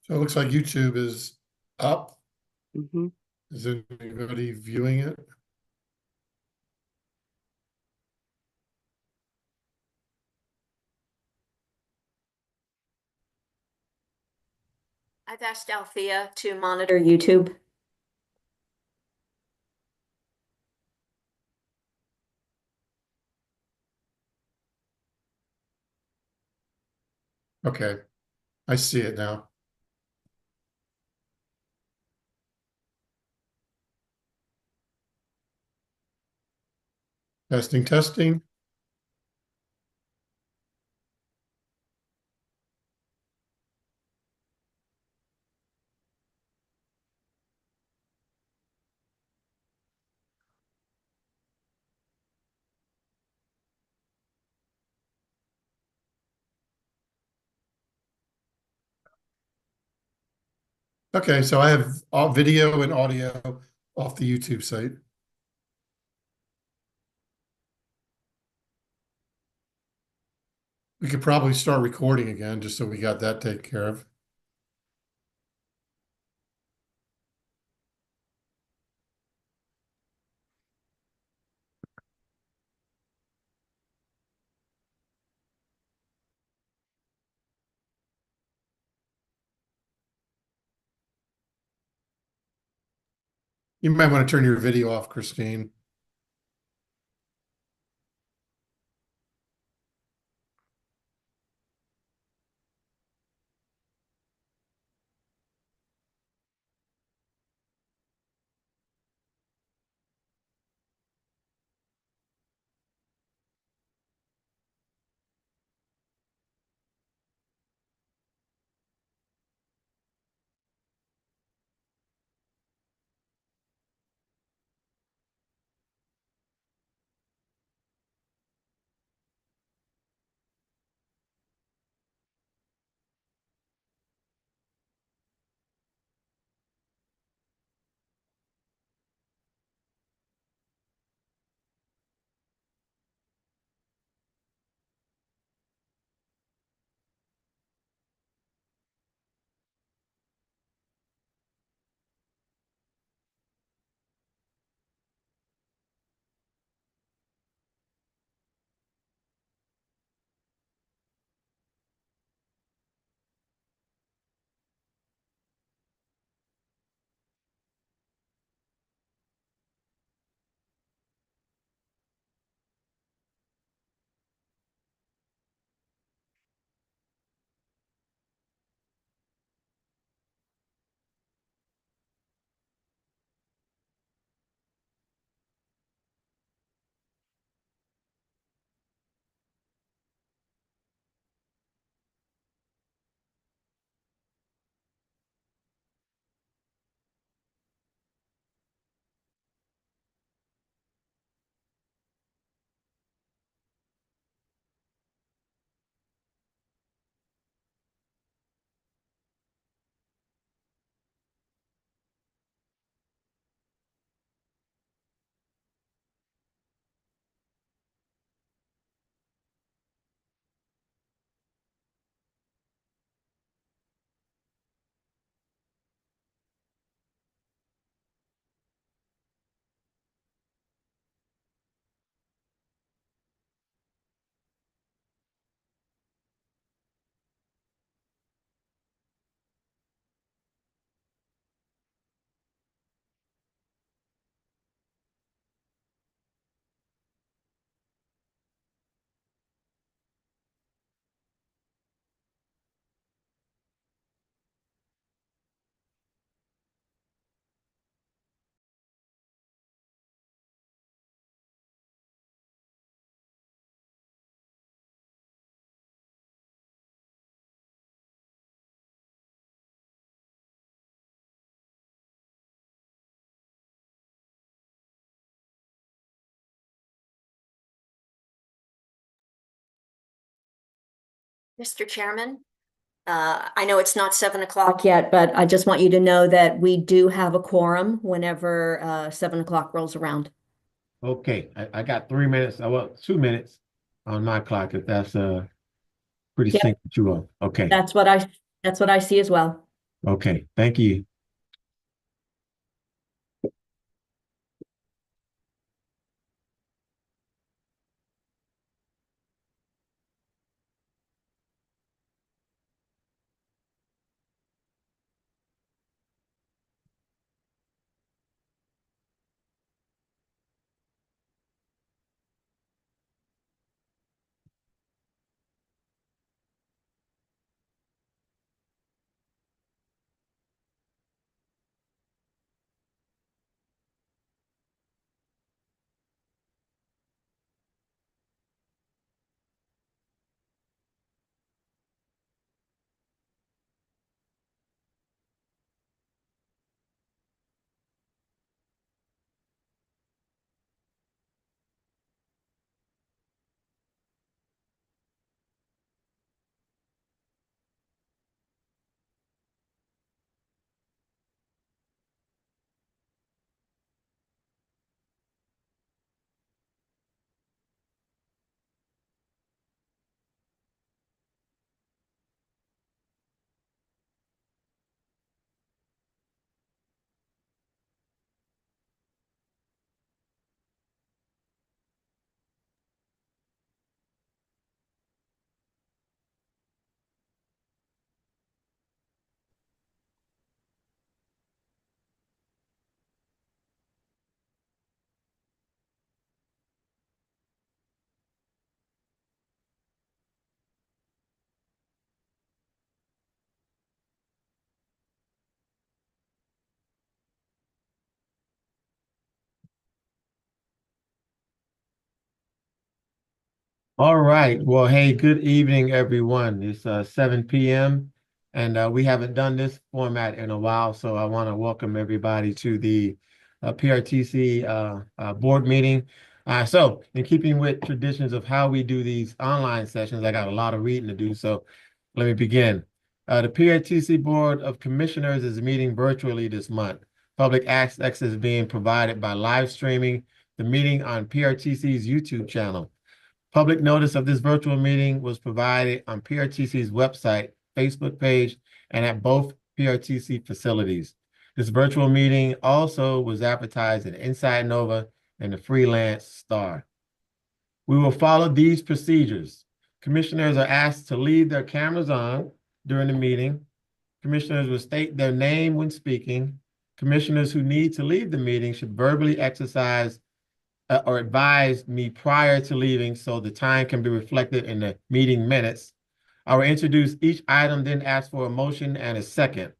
So it looks like YouTube is up. Mhm. Is anybody viewing it? I've asked Althea to monitor YouTube. Okay, I see it now. Testing, testing. Okay, so I have all video and audio off the YouTube site. We could probably start recording again, just so we got that taken care of. You might want to turn your video off, Christine. Mr. Chairman, I know it's not 7 o'clock yet, but I just want you to know that we do have a quorum whenever 7 o'clock rolls around. Okay, I got 3 minutes. Well, 2 minutes on my clock if that's pretty Yep, sync with you all. Okay. that's what I see as well. Okay, thank you. All right. Well, hey, good evening, everyone. It's 7 p.m. and we haven't done this format in a while, so I want to welcome everybody to the PRTC board meeting. So, in keeping with traditions of how we do these online sessions, I got a lot of reading to do, so let me begin. The PRTC Board of Commissioners is meeting virtually this month. Public access is being provided by live streaming the meeting on PRTC's YouTube channel. Public notice of this virtual meeting was provided on PRTC's website, Facebook page, and at both PRTC facilities. This virtual meeting also was advertised in Inside Nova and the Freelance Star. We will follow these procedures. Commissioners are asked to leave their cameras on during the meeting. Commissioners will state their name when speaking. Commissioners who need to leave the meeting should verbally exercise or advise me prior to leaving so the time can be reflected in the meeting minutes. I will introduce each item, then ask for a motion and a second.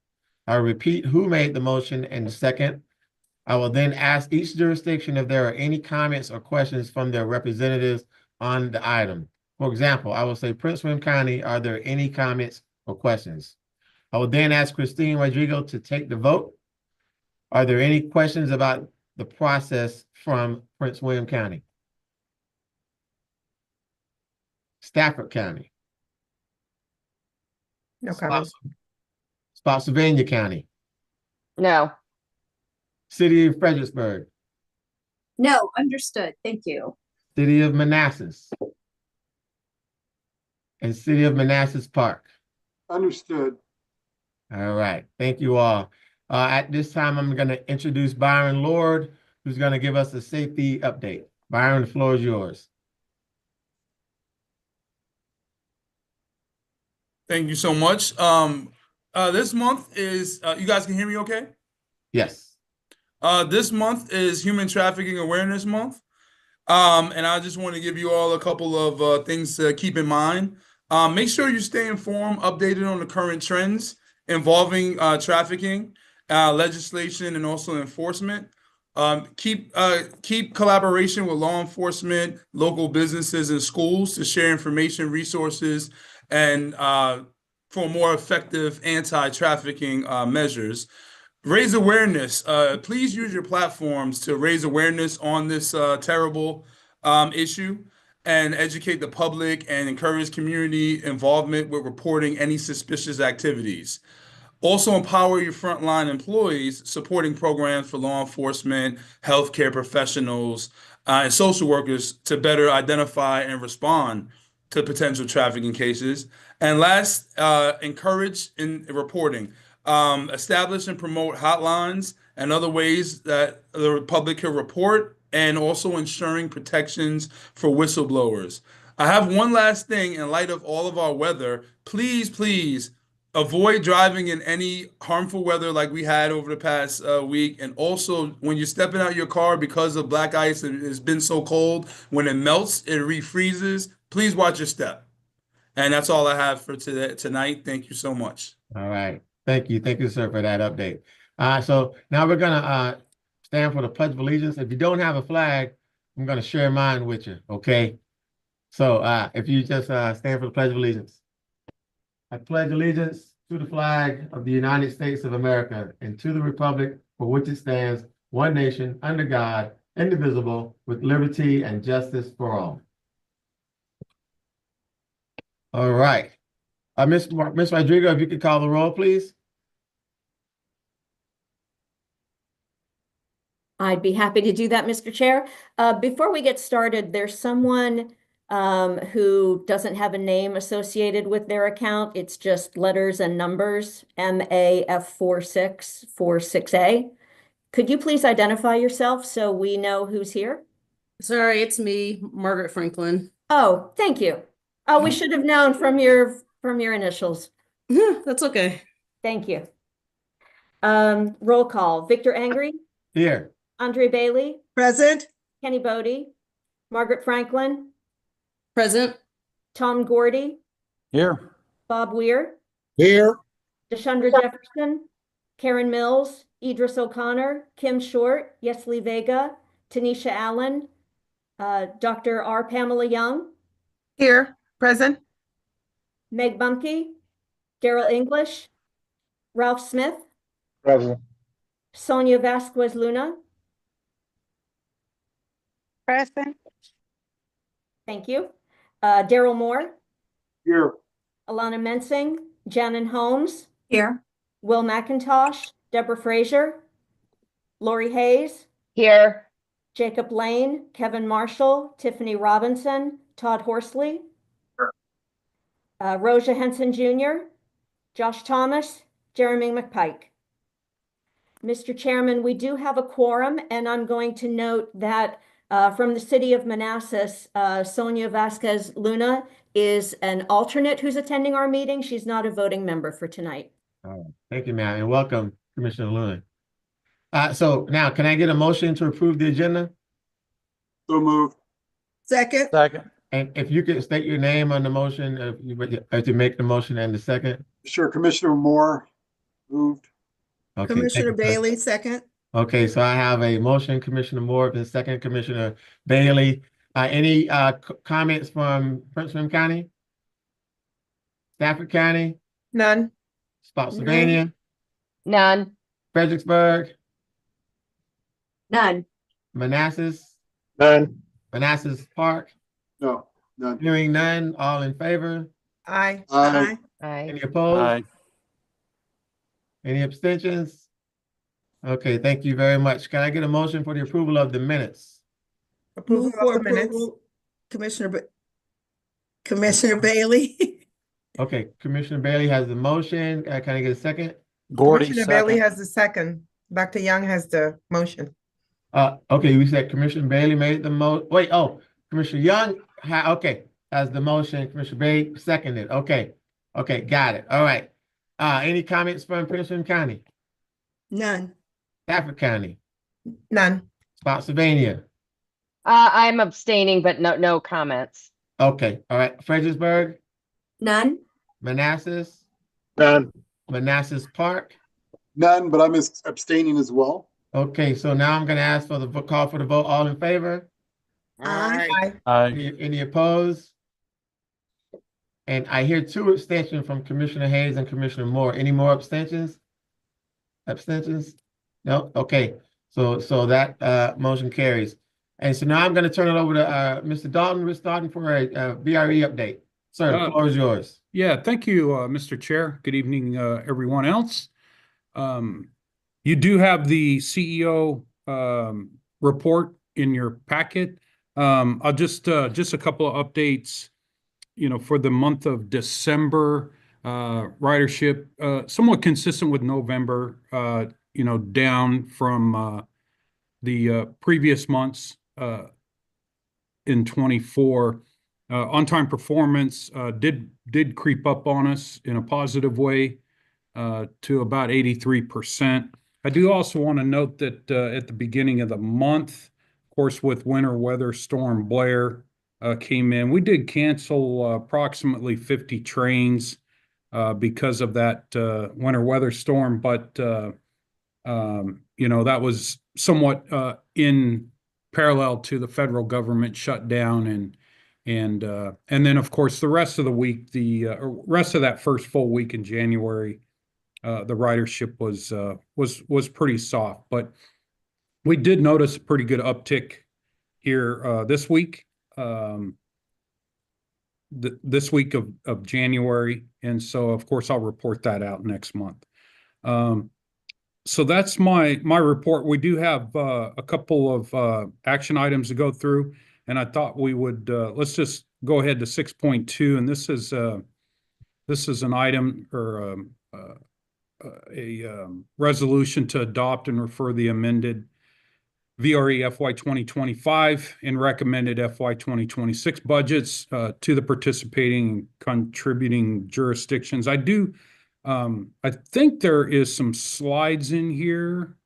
I will repeat who made the motion and the second. I will then ask each jurisdiction if there are any comments or questions from their representatives on the item. For example, I will say, Prince William County, are there any comments or questions? I will then ask Christine Rodrigo to take the vote. Are there any questions about the process from Prince William County? Stafford County, No comment. Spotsylvania County, No. City of Fredericksburg, No, understood. Thank you. City of Manassas, and City of Manassas Park. Understood. All right, thank you all. At this time, I'm going to introduce Byron Lord, who's going to give us a safety update. Byron, the floor is yours. Thank you so much. This month is, you guys can hear me okay? Yes. This month is Human Trafficking Awareness Month. And I just want to give you all a couple of things to keep in mind. Make sure you stay informed, updated on the current trends involving trafficking, legislation, and also enforcement. Keep collaboration with law enforcement, local businesses, and schools to share information, resources, and for more effective anti-trafficking measures. Raise awareness. Please use your platforms to raise awareness on this terrible issue and educate the public and encourage community involvement with reporting any suspicious activities. Also empower your frontline employees, supporting programs for law enforcement, healthcare professionals, and social workers to better identify and respond to potential trafficking cases. And last, encourage in reporting. establish and promote hotlines and other ways that the public can report, and also ensuring protections for whistleblowers. I have one last thing in light of all of our weather. Please avoid driving in any harmful weather like we had over the past week. And also, when you're stepping out your car because of black ice and it's been so cold, when it melts, it refreezes. Please watch your step. And that's all I have for tonight. Thank you so much. All right. Thank you, sir, for that update. So now we're gonna stand for the Pledge of Allegiance. If you don't have a flag, I'm gonna share mine with you. Okay. So if you just stand for the Pledge of Allegiance. I pledge allegiance to the flag of the United States of America and to the republic for which it stands, one nation, under God, indivisible, with liberty and justice for all. All right. Ms. Rodrigo, if you could call the roll, please. I'd be happy to do that, Mr. Chair. Before we get started, there's someone who doesn't have a name associated with their account. It's just letters and numbers, MAF4646A. Could you please identify yourself so we know who's here? Sorry, it's me, Margaret Franklin. Oh, thank you. Oh, we should have known from your initials. That's okay. Thank you. Roll call. Victor Angry, Here. Andre Bailey, Present. Kenny Bodie, Margaret Franklin, Present. Tom Gordy, Here. Bob Weir, Here. Deshandra Jefferson, Karen Mills, Idris O'Connor, Kim Short, Yesley Vega, Tanisha Allen, Dr. R. Pamela Young, Here. Present. Meg Bumke, Daryl English, Ralph Smith, Present. Sonia Vasquez Luna. Present. Thank you. Daryl Moore, Here. Alana Mensing, Janan Holmes, Here. Will McIntosh, Deborah Frazier, Lori Hayes, Here. Jacob Lane, Kevin Marshall, Tiffany Robinson, Todd Horsley, Rosia Henson Jr., Josh Thomas, Jeremy McPike. Mr. Chairman, we do have a quorum, and I'm going to note that from the city of Manassas, Sonia Vasquez Luna is an alternate who's attending our meeting. She's not a voting member for tonight. All right. Thank you, ma'am, and welcome, Commissioner Luna. So now, can I get a motion to approve the agenda? So moved. Second. Second. And if you could state your name on the motion, to make the motion and the second. Sure. Commissioner Moore moved. Okay, Commissioner thank you, sir. Bailey, second. Okay, so I have a motion, Commissioner Moore, and second, Commissioner Bailey. Any comments from Prince William County? Stafford County? None. Spotsylvania? None. Fredericksburg? None. Manassas? None. Manassas Park? No. None. Hearing none, all in favor? Aye. Aye. Any opposed? Any abstentions? Okay, thank you very much. Can I get a motion for the approval of the minutes? Move for approval. Commissioner Bailey. Okay, Commissioner Bailey has the motion. Can I get a second? Gordy, Commissioner Bailey second. has the second. Dr. Young has the motion. Okay, we said Commissioner Bailey made the Commissioner Young, has the motion. Commissioner Bailey seconded. Okay, got it. All right. Any comments from Prince William County? None. Stafford County? None. Spotsylvania? I'm abstaining, but no comments. Okay, all right. Fredericksburg? None. Manassas? None. Manassas Park? None, but I'm abstaining as well. Okay, so now I'm gonna ask for the call for the vote. All in favor? Aye. Aye. Any opposed? And I hear 2 abstentions from Commissioner Hayes and Commissioner Moore. Any more abstentions? No? Okay. So that motion carries. And so now I'm going to turn it over to Mr. Dalton. We're starting for a BRE update. Sir, the floor is yours. Yeah, thank you, Mr. Chair. Good evening, everyone else. You do have the CEO report in your packet. I'll just a couple of updates. For the month of December, ridership, somewhat consistent with November, down from the previous months in 24. On-time performance did creep up on us in a positive way to about 83%. I do also want to note that at the beginning of the month, of course, with winter weather, Storm Blair came in. We did cancel approximately 50 trains because of that winter weather storm, but that was somewhat in parallel to the federal government shutdown, and then of course the rest of the week, the rest of that first full week in January, the ridership was pretty soft, but we did notice a pretty good uptick here this week. This week of January, and so of course I'll report that out next month. So that's my report. We do have a couple of action items to go through, and I thought we would let's just go ahead to 6.2, and this is an item or a resolution to adopt and refer the amended VRE FY 2025 and recommended FY 2026 budgets to the participating and contributing jurisdictions. I think there is some slides in here.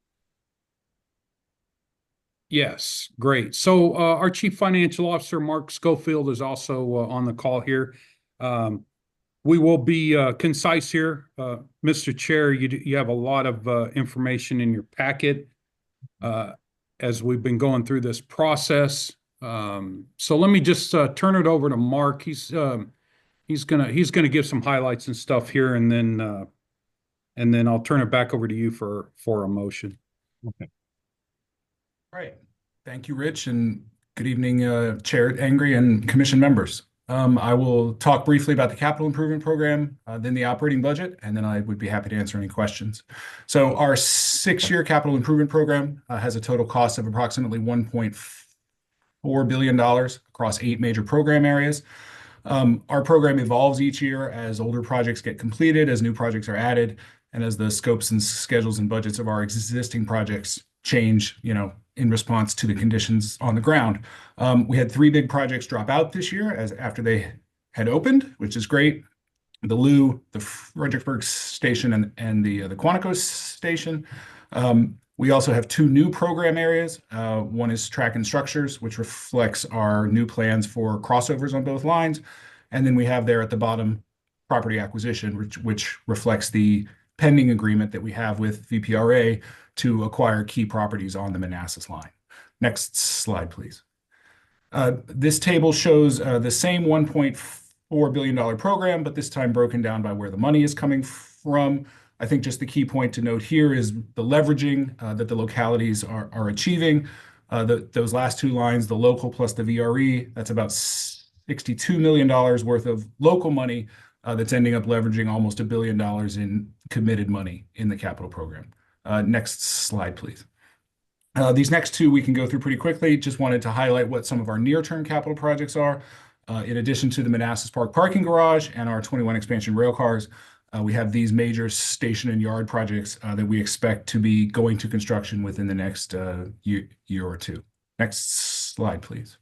Yes, great. So our Chief Financial Officer, Mark Schofield, is also on the call here. We will be concise here. Mr. Chair, you have a lot of information in your packet as we've been going through this process. So let me just turn it over to Mark. He's gonna give some highlights and stuff here, and then I'll turn it back over to you for a motion. Okay. All right. Thank you, Rich, and good evening, Chair Angry and Commission members. I will talk briefly about the capital improvement program, then the operating budget, and then I would be happy to answer any questions. So our 6-year capital improvement program has a total cost of approximately $1.4 billion across 8 major program areas. Our program evolves each year as older projects get completed, as new projects are added, and as the scopes and schedules and budgets of our existing projects change, in response to the conditions on the ground. We had 3 big projects drop out this year after they had opened, which is great. The Lou, the Fredericksburg Station, and the Quantico Station. We also have 2 new program areas. One is track and structures, which reflects our new plans for crossovers on both lines. And then we have there at the bottom property acquisition, which reflects the pending agreement that we have with VPRA to acquire key properties on the Manassas line. Next slide, please. This table shows the same $1.4 billion program, but this time broken down by where the money is coming from. I think just the key point to note here is the leveraging that the localities are achieving. Those last 2 lines, the local plus the VRE, that's about $62 million worth of local money that's ending up leveraging almost $1 billion in committed money in the capital program. Next slide, please. These next 2 we can go through pretty quickly. Just wanted to highlight what some of our near-term capital projects are. In addition to the Manassas Park parking garage and our 21 expansion rail cars, we have these major station and yard projects that we expect to be going to construction within the next year or 2. Next slide, please.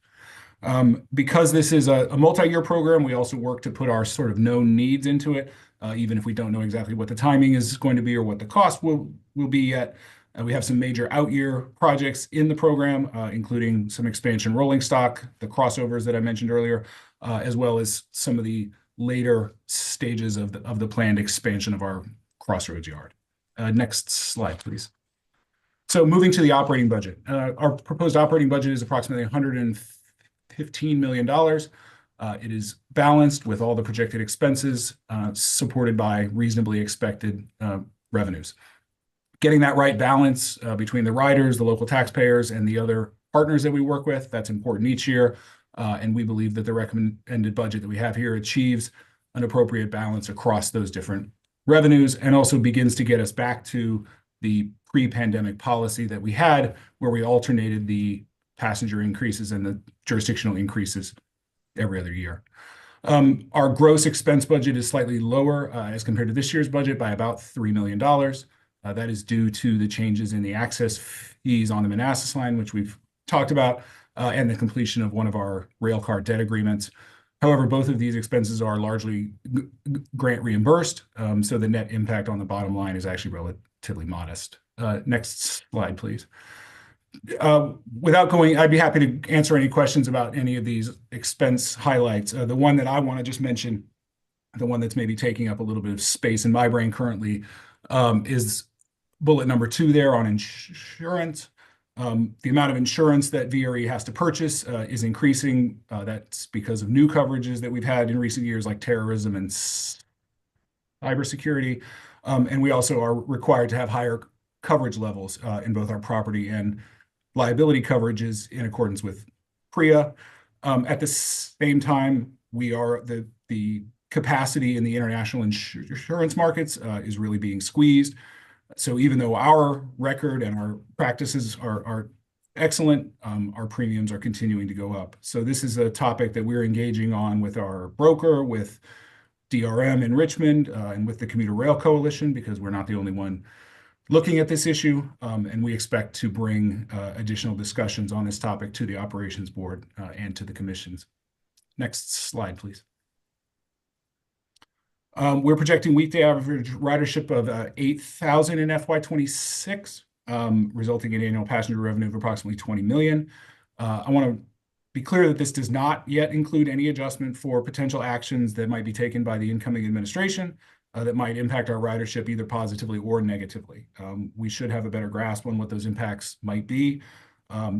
Because this is a multi-year program, we also work to put our sort of known needs into it, even if we don't know exactly what the timing is going to be or what the cost will be yet. We have some major out-year projects in the program, including some expansion rolling stock, the crossovers that I mentioned earlier, as well as some of the later stages of the planned expansion of our crossroads yard. Next slide, please. So moving to the operating budget. Our proposed operating budget is approximately $115 million. It is balanced with all the projected expenses, supported by reasonably expected revenues. Getting that right balance between the riders, the local taxpayers, and the other partners that we work with, that's important each year. And we believe that the recommended budget that we have here achieves an appropriate balance across those different revenues and also begins to get us back to the pre-pandemic policy that we had, where we alternated the passenger increases and the jurisdictional increases every other year. Our gross expense budget is slightly lower as compared to this year's budget by about $3 million. That is due to the changes in the access fees on the Manassas line, which we've talked about, and the completion of one of our rail car debt agreements. However, both of these expenses are largely grant reimbursed, so the net impact on the bottom line is actually relatively modest. Next slide, please. I'd be happy to answer any questions about any of these expense highlights. The one that I want to just mention, the one that's maybe taking up a little bit of space in my brain currently, is bullet number 2 there on insurance. The amount of insurance that VRE has to purchase is increasing. That's because of new coverages that we've had in recent years, like terrorism and cybersecurity. And we also are required to have higher coverage levels in both our property and liability coverages in accordance with PREA. At the same time, the capacity in the international insurance markets is really being squeezed. So even though our record and our practices are excellent, our premiums are continuing to go up. So this is a topic that we're engaging on with our broker, with DRM in Richmond, and with the Commuter Rail Coalition, because we're not the only one looking at this issue, and we expect to bring additional discussions on this topic to the Operations Board and to the commissions. Next slide, please. We're projecting weekday average ridership of 8,000 in FY26, resulting in annual passenger revenue of approximately 20 million. I want to be clear that this does not yet include any adjustment for potential actions that might be taken by the incoming administration that might impact our ridership either positively or negatively. We should have a better grasp on what those impacts might be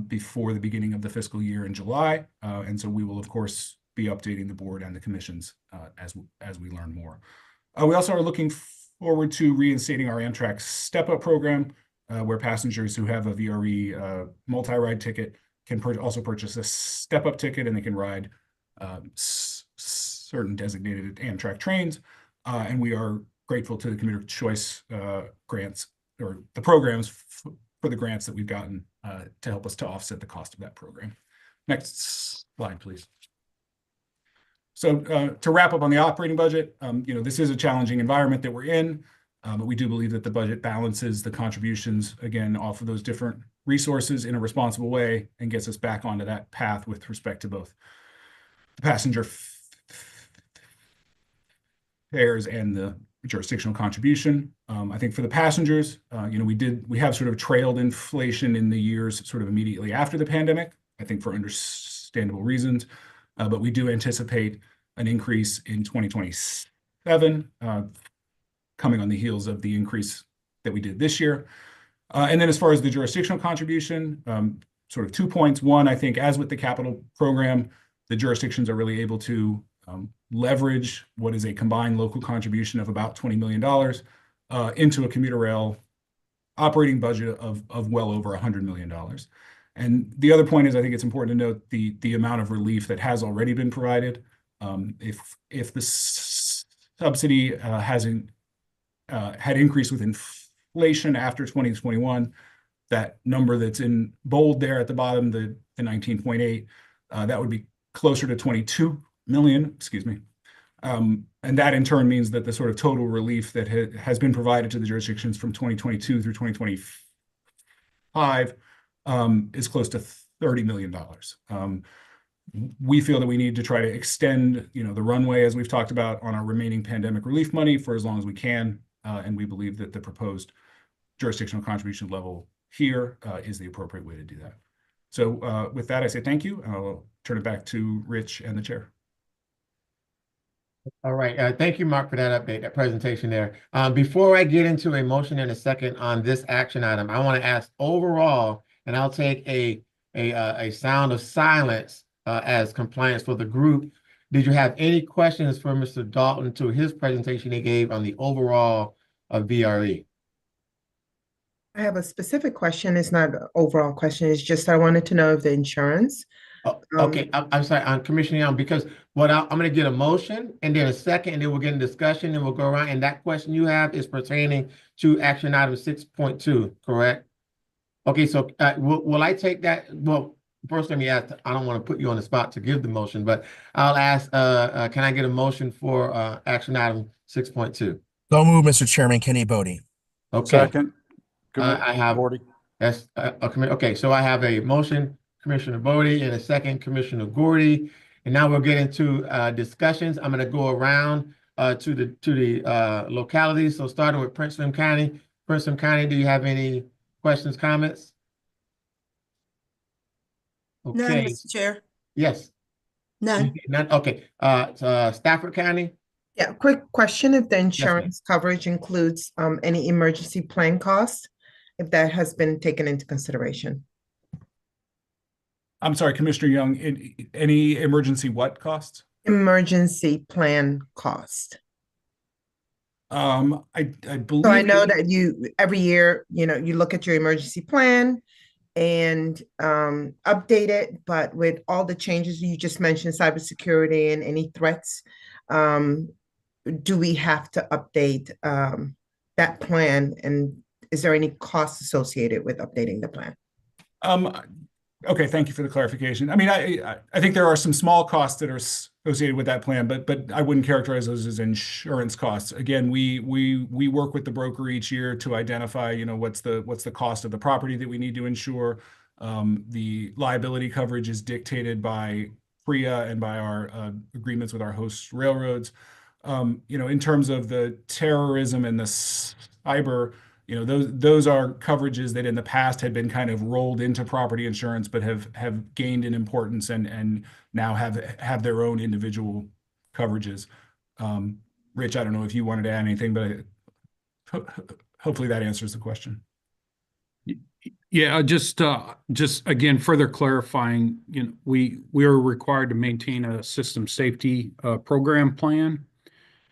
before the beginning of the fiscal year in July. And so we will, of course, be updating the board and the commissions as we learn more. We also are looking forward to reinstating our Amtrak Step-Up program, where passengers who have a VRE multi-ride ticket can also purchase a Step-Up ticket, and they can ride certain designated Amtrak trains. And we are grateful to the Commuter Choice grants, or the programs for the grants that we've gotten to help us to offset the cost of that program. Next slide, please. So to wrap up on the operating budget, this is a challenging environment that we're in, but we do believe that the budget balances the contributions, again, off of those different resources in a responsible way and gets us back onto that path with respect to both the passenger fares and the jurisdictional contribution. I think for the passengers, we have sort of trailed inflation in the years sort of immediately after the pandemic, I think for understandable reasons, but we do anticipate an increase in 2027, coming on the heels of the increase that we did this year. And then as far as the jurisdictional contribution, sort of 2 points. One, I think as with the capital program, the jurisdictions are really able to leverage what is a combined local contribution of about $20 million into a commuter rail operating budget of well over $100 million. And the other point is, I think it's important to note the amount of relief that has already been provided. If the subsidy had increased with inflation after 2021, that number that's in bold there at the bottom, the 19.8, that would be closer to 22 million, excuse me. And that in turn means that the sort of total relief that has been provided to the jurisdictions from 2022 through 2025 is close to $30 million. We feel that we need to try to extend, the runway, as we've talked about, on our remaining pandemic relief money for as long as we can. And we believe that the proposed jurisdictional contribution level here is the appropriate way to do that. So with that, I say thank you. I'll turn it back to Rich and the chair. All right. Thank you, Mark, for that update, that presentation there. Before I get into a motion in a second on this action item, I want to ask overall, and I'll take a sound of silence as compliance for the group. Did you have any questions for Mr. Dalton to his presentation he gave on the overall of VRE? I have a specific question. It's not an overall question. It's just I wanted to know if the insurance. Oh, okay, I'm sorry, I'm Commissioner Young, because I'm going to get a motion and then a second, and then we'll get in discussion and we'll go around. And that question you have is pertaining to action item 6.2, correct? Okay, so will I take that? Well, first let me ask, I don't want to put you on the spot to give the motion, but I'll ask, can I get a motion for, action item 6.2? So move, Mr. Chairman, Kenny Bodie. Okay, Second. I have, Gordy. that's, okay, so I have a motion, Commissioner Bodie, and a second, Commissioner Gordy. And now we'll get into, discussions. I'm gonna go around, to the localities. So starting with Prince William County. Prince William County, do you have any questions, comments? None, Okay, Mr. Chair. yes. None. None, okay, Stafford County? Yeah, quick question, if the ma'am. insurance coverage includes any emergency plan costs, if that has been taken into consideration. I'm sorry, Commissioner Young, any emergency what costs? Emergency plan cost. I believe. So I know that you, every year, you know, you look at your emergency plan and update it, but with all the changes you just mentioned, cybersecurity and any threats, do we have to update that plan? And is there any cost associated with updating the plan? Okay, thank you for the clarification. I mean, I think there are some small costs that are associated with that plan, but I wouldn't characterize those as insurance costs. Again, we work with the broker each year to identify, you know, what's the cost of the property that we need to insure. The liability coverage is dictated by PRIA and by our agreements with our host railroads. You know, in terms of the terrorism and the cyber, you know, those are coverages that in the past had been kind of rolled into property insurance, but have gained in importance and now have their own individual coverages. Rich, I don't know if you wanted to add anything, but hopefully that answers the question. Yeah, just again, further clarifying, you know, we are required to maintain a system safety program plan.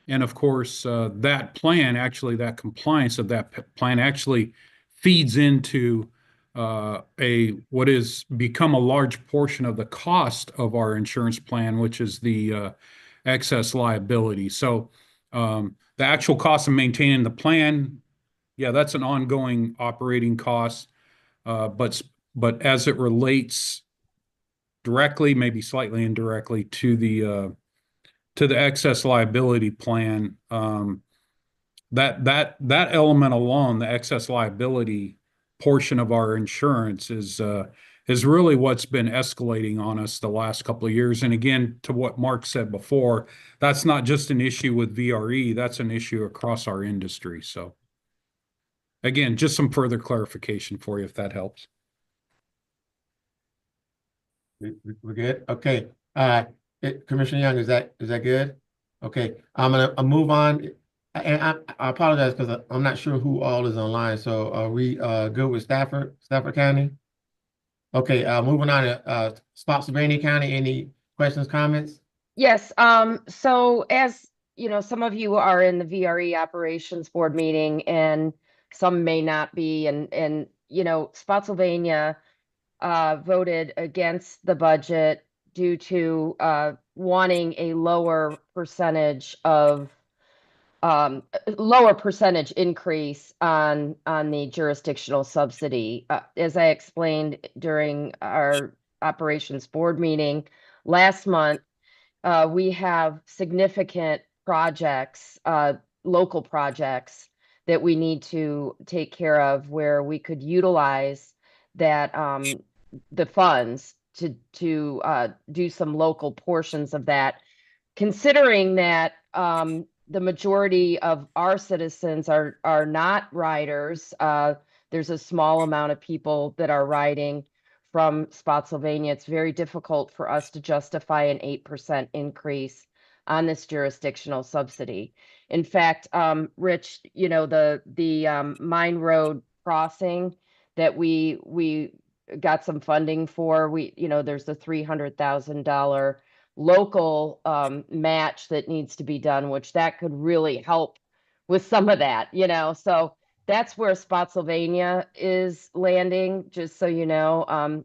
And of course, that plan, actually, that compliance of that plan actually feeds into what is become a large portion of the cost of our insurance plan, which is the excess liability. So the actual cost of maintaining the plan, yeah, that's an ongoing operating cost. But as it relates directly, maybe slightly indirectly to the excess liability plan, that element alone, the excess liability portion of our insurance is really what's been escalating on us the last couple of years. And again, to what Mark said before, that's not just an issue with VRE, that's an issue across our industry. So again, just some further clarification for you, if that helps. We're good? Okay. Commissioner Young, is that good? Okay, I'm gonna move on. And I apologize because I'm not sure who all is online. So are we good with Stafford County? Okay, moving on to Spotsylvania County. Any questions, comments? Yes, so as you know, some of you are in the VRE operations board meeting and some may not be, and you know, Spotsylvania voted against the budget due to wanting a lower percentage increase on the jurisdictional subsidy. As I explained during our operations board meeting last month, we have significant projects, local projects that we need to take care of where we could utilize that the funds to do some local portions of that, considering that the majority of our citizens are not riders. There's a small amount of people that are riding from Spotsylvania. It's very difficult for us to justify an 8% increase on this jurisdictional subsidy. In fact, Rich, you know, the Mine Road crossing that we got some funding for, you know, there's the $300,000 local match that needs to be done, which that could really help with some of that, you know. So that's where Spotsylvania is landing, just so you know.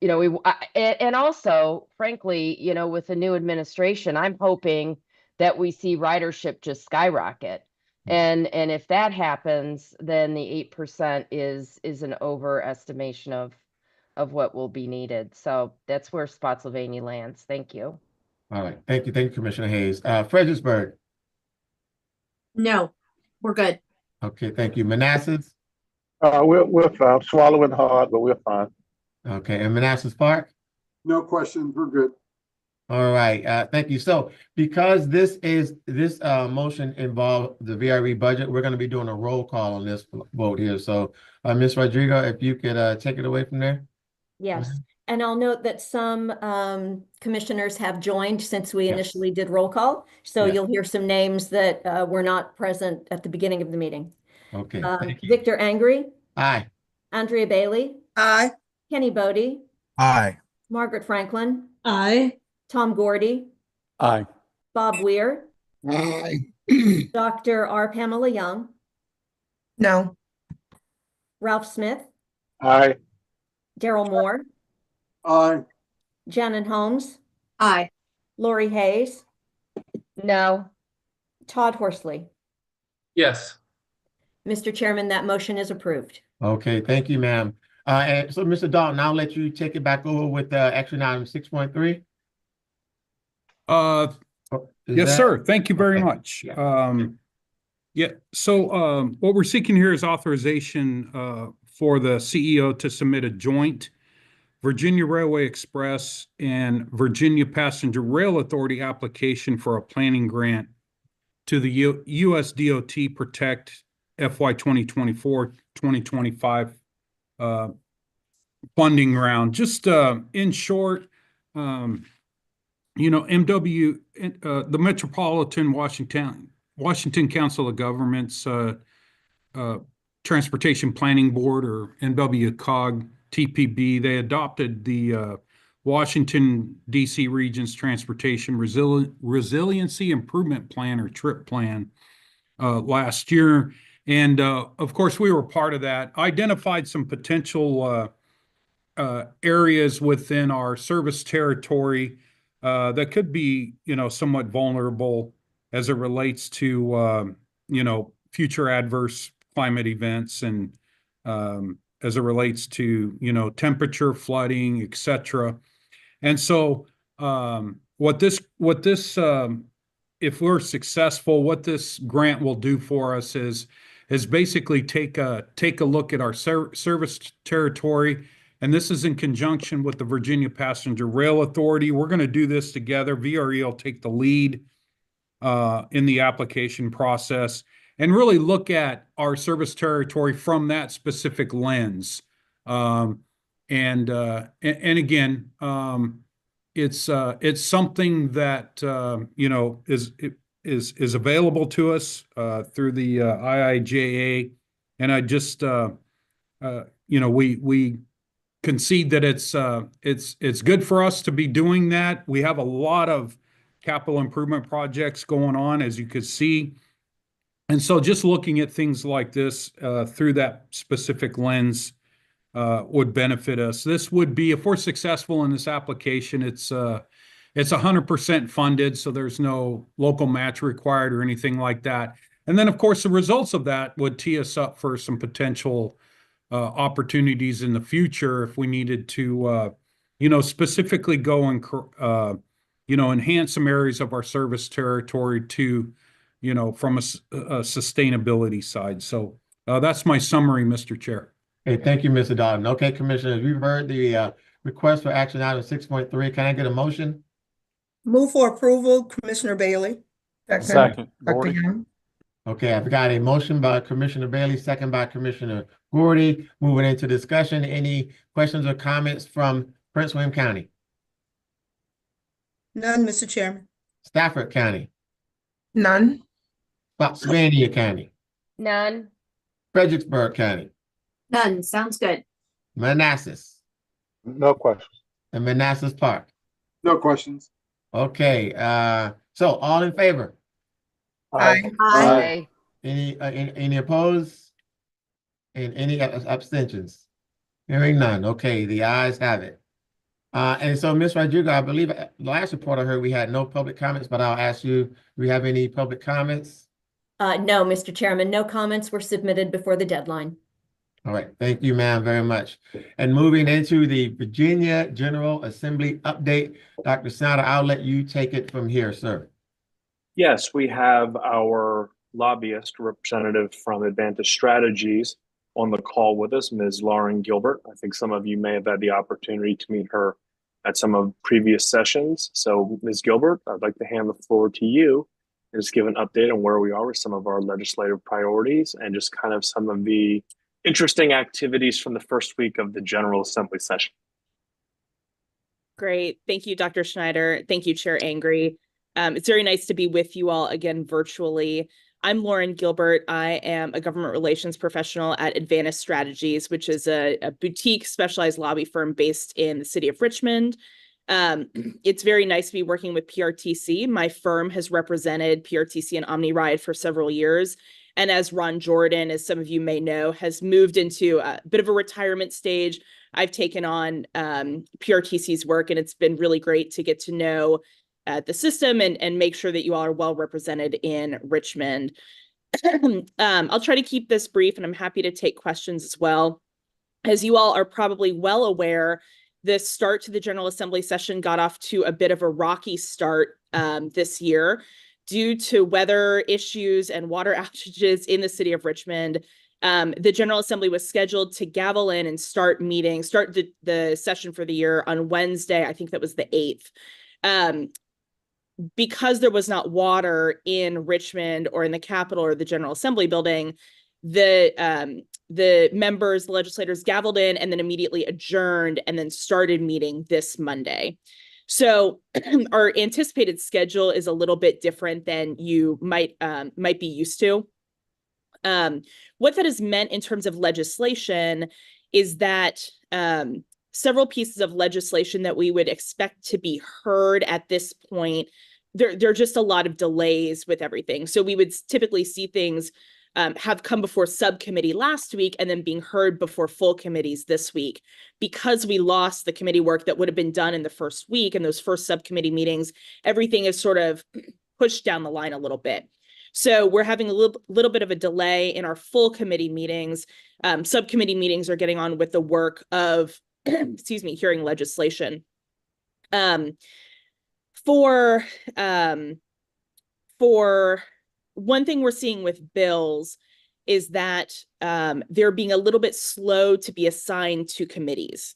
You know, and also, frankly, you know, with the new administration, I'm hoping that we see ridership just skyrocket. And if that happens, then the 8% is an overestimation of what will be needed. So that's where Spotsylvania lands. Thank you. All right. Thank you. Thank you, Commissioner Hayes. Fredericksburg. No, we're good. Okay. Thank you. Manassas. We're fine. Swallowing hard, but we're fine. Okay. And Manassas Park. No questions. We're good. All right. Thank you. So because this motion involved the VRE budget, we're going to be doing a roll call on this vote here. So Ms. Rodrigo, if you could take it away from there. Yes, and I'll note that some commissioners have joined since we initially did roll call. So Yes. you'll hear some names that were not present at the beginning of the meeting. Okay. Thank you. Victor Angry, Aye. Andrea Bailey, Aye. Kenny Bodie, Aye. Margaret Franklin, Aye. Tom Gordy, Aye. Bob Weir, Aye. Dr. R. Pamela Young, No. Ralph Smith, Aye. Daryl Moore, Aye. Shannon Holmes, Aye. Lori Hayes, No. Todd Horsley. Yes. Mr. Chairman, that motion is approved. Okay. Thank you, ma'am. And so Mr. Dalton, I'll let you take it back over with action item 6.3. Yes, sir. Thank you very Okay. much. So what we're seeking here is authorization for the CEO to submit a joint Virginia Railway Express and Virginia Passenger Rail Authority application for a planning grant to the US DOT Protect FY 2024-2025 funding round. Just in short, the Metropolitan Washington Council of Governments Transportation Planning Board, or NWCOG TPB, they adopted the Washington DC Region's Transportation Resiliency Improvement Plan, or TRIP plan, last year. And of course, we were part of that. Identified some potential areas within our service territory that could be, somewhat vulnerable as it relates to, future adverse climate events, and as it relates to, temperature, flooding, etc. And so if we're successful, what this grant will do for us is basically take a look at our service territory. And this is in conjunction with the Virginia Passenger Rail Authority. We're going to do this together. VRE will take the lead in the application process and really look at our service territory from that specific lens. And again, it's something that is available to us through the IIJA, and I just we concede that it's good for us to be doing that. We have a lot of capital improvement projects going on, as you could see. And so just looking at things like this through that specific lens would benefit us. This would be, if we're successful in this application, it's 100% funded, so there's no local match required or anything like that. And then, of course, the results of that would tee us up for some potential opportunities in the future if we needed to, specifically go and, enhance some areas of our service territory to, from a sustainability side. So that's my summary, Mr. Chair. Hey, thank you, Mr. Dalton. Okay, Commissioners, we've heard the request for action item 6.3. Can I get a motion? Move for approval, Commissioner Bailey. Second. Dr. Young. Okay, I've got a motion by Commissioner Bailey, second by Commissioner Gordy. Moving into discussion. Any questions or comments from Prince William County? None, Mr. Chairman. Stafford County? None. Spotsylvania County? None. Fredericksburg County? None. Sounds good. Manassas? No questions. And Manassas Park? No questions. Okay, so all in favor? Aye. Aye. Any opposed? And any abstentions? Hearing none. Okay, the ayes have it. And so, Ms. Rodrigo, I believe the last report I heard we had no public comments, but I'll ask you, do we have any public comments? No, Mr. Chairman, no comments were submitted before the deadline. All right, thank you, ma'am, very much. And moving into the Virginia General Assembly update, Dr. Snyder, I'll let you take it from here, sir. Yes, we have our lobbyist representative from Advantage Strategies on the call with us, Ms. Lauren Gilbert. I think some of you may have had the opportunity to meet her at some of previous sessions. So, Ms. Gilbert, I'd like to hand the floor to you and just give an update on where we are with some of our legislative priorities and just kind of some of the interesting activities from the first week of the General Assembly session. Great. Thank you, Dr. Schneider. Thank you, Chair Angry. It's very nice to be with you all again virtually. I'm Lauren Gilbert. I am a government relations professional at Advantage Strategies, which is a boutique specialized lobby firm based in the city of Richmond. It's very nice to be working with PRTC. My firm has represented PRTC and OmniRide for several years. And as Ron Jordan, as some of you may know, has moved into a bit of a retirement stage, I've taken on PRTC's work, and it's been really great to get to know the system and make sure that you all are well represented in Richmond. I'll try to keep this brief, and I'm happy to take questions as well. As you all are probably well aware, the start to the General Assembly session got off to a bit of a rocky start this year due to weather issues and water outages in the city of Richmond. The General Assembly was scheduled to gavel in and start the session for the year on Wednesday. I think that was the 8th. Because there was not water in Richmond or in the Capitol or the General Assembly building, the members, the legislators gavelled in and then immediately adjourned and then started meeting this Monday. So our anticipated schedule is a little bit different than you might be used to. What that has meant in terms of legislation is that several pieces of legislation that we would expect to be heard at this point, there are just a lot of delays with everything. So we would typically see things have come before subcommittee last week and then being heard before full committees this week. Because we lost the committee work that would have been done in the first week and those first subcommittee meetings, everything is sort of pushed down the line a little bit. So we're having a little bit of a delay in our full committee meetings. Subcommittee meetings are getting on with the work of, hearing legislation. For one thing we're seeing with bills is that they're being a little bit slow to be assigned to committees,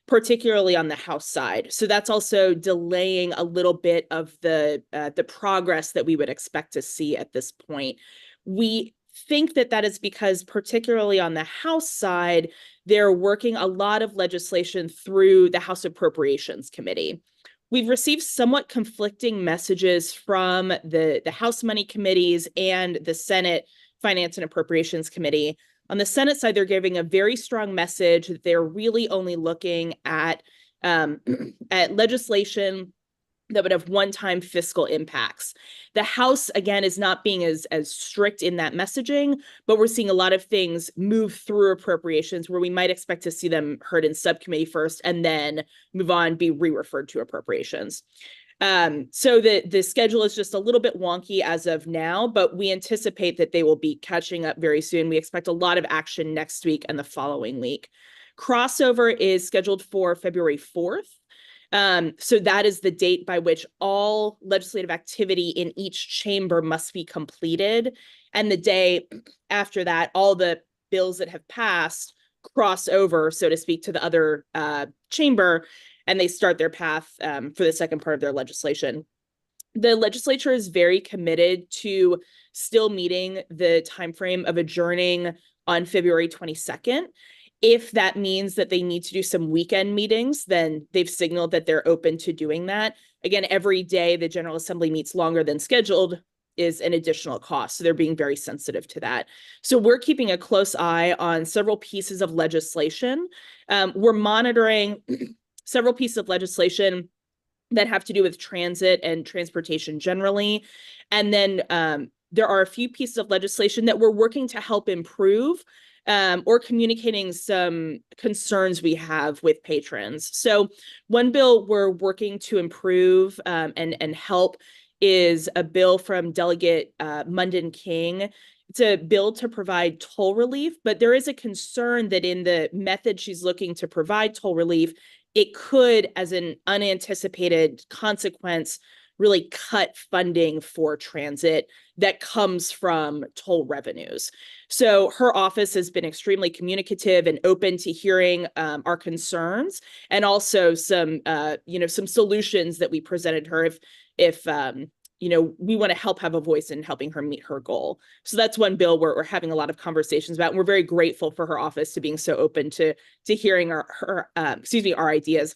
particularly on the House side. So that's also delaying a little bit of the progress that we would expect to see at this point. We think that that is because, particularly on the House side, they're working a lot of legislation through the House Appropriations Committee. We've received somewhat conflicting messages from the House Money Committees and the Senate Finance and Appropriations Committee. On the Senate side, they're giving a very strong message that they're really only looking at legislation that would have one-time fiscal impacts. The House, again, is not being as strict in that messaging, but we're seeing a lot of things move through appropriations where we might expect to see them heard in subcommittee first and then move on, be re-referred to appropriations. So the schedule is just a little bit wonky as of now, but we anticipate that they will be catching up very soon. We expect a lot of action next week and the following week. Crossover is scheduled for February 4th. So that is the date by which all legislative activity in each chamber must be completed. And the day after that, all the bills that have passed cross over, so to speak, to the other chamber, and they start their path for the second part of their legislation. The legislature is very committed to still meeting the timeframe of adjourning on February 22nd. If that means that they need to do some weekend meetings, then they've signaled that they're open to doing that. Again, every day the General Assembly meets longer than scheduled is an additional cost. So they're being very sensitive to that. So we're keeping a close eye on several pieces of legislation. We're monitoring several pieces of legislation that have to do with transit and transportation generally. And then there are a few pieces of legislation that we're working to help improve or communicating some concerns we have with patrons. So one bill we're working to improve and help is a bill from Delegate Munden King. It's a bill to provide toll relief, but there is a concern that in the method she's looking to provide toll relief, it could, as an unanticipated consequence, really cut funding for transit that comes from toll revenues. So her office has been extremely communicative and open to hearing our concerns, and also some some solutions that we presented her if we want to help have a voice in helping her meet her goal. So that's one bill we're having a lot of conversations about, and we're very grateful for her office to being so open to hearing our ideas.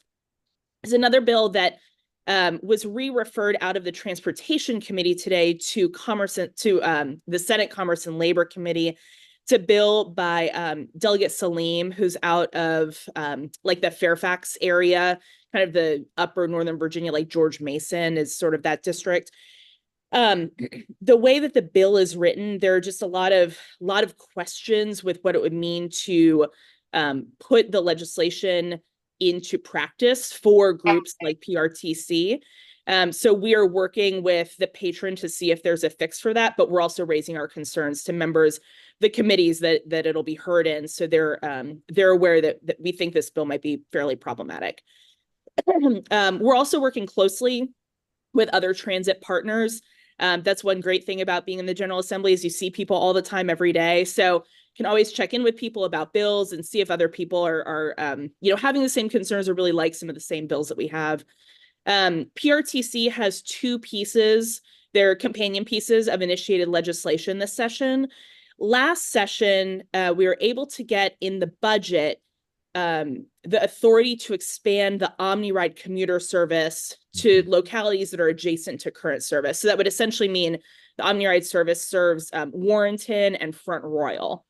There's another bill that was re-referred out of the Transportation Committee today to the Senate Commerce and Labor Committee. It's a bill by Delegate Salim, who's out of like the Fairfax area, kind of the upper Northern Virginia, like George Mason is sort of that district. The way that the bill is written, there are just a lot of questions with what it would mean to put the legislation into practice for groups like PRTC. So we are working with the patron to see if there's a fix for that, but we're also raising our concerns to members, the committees that it'll be heard in, so they're aware that we think this bill might be fairly problematic. We're also working closely with other transit partners. That's one great thing about being in the General Assembly is you see people all the time, every day. So you can always check in with people about bills and see if other people are having the same concerns or really like some of the same bills that we have. PRTC has two pieces, they're companion pieces of initiated legislation this session. Last session, we were able to get in the budget the authority to expand the OmniRide commuter service to localities that are adjacent to current service. So that would essentially mean the OmniRide service serves Warrenton and Front Royal.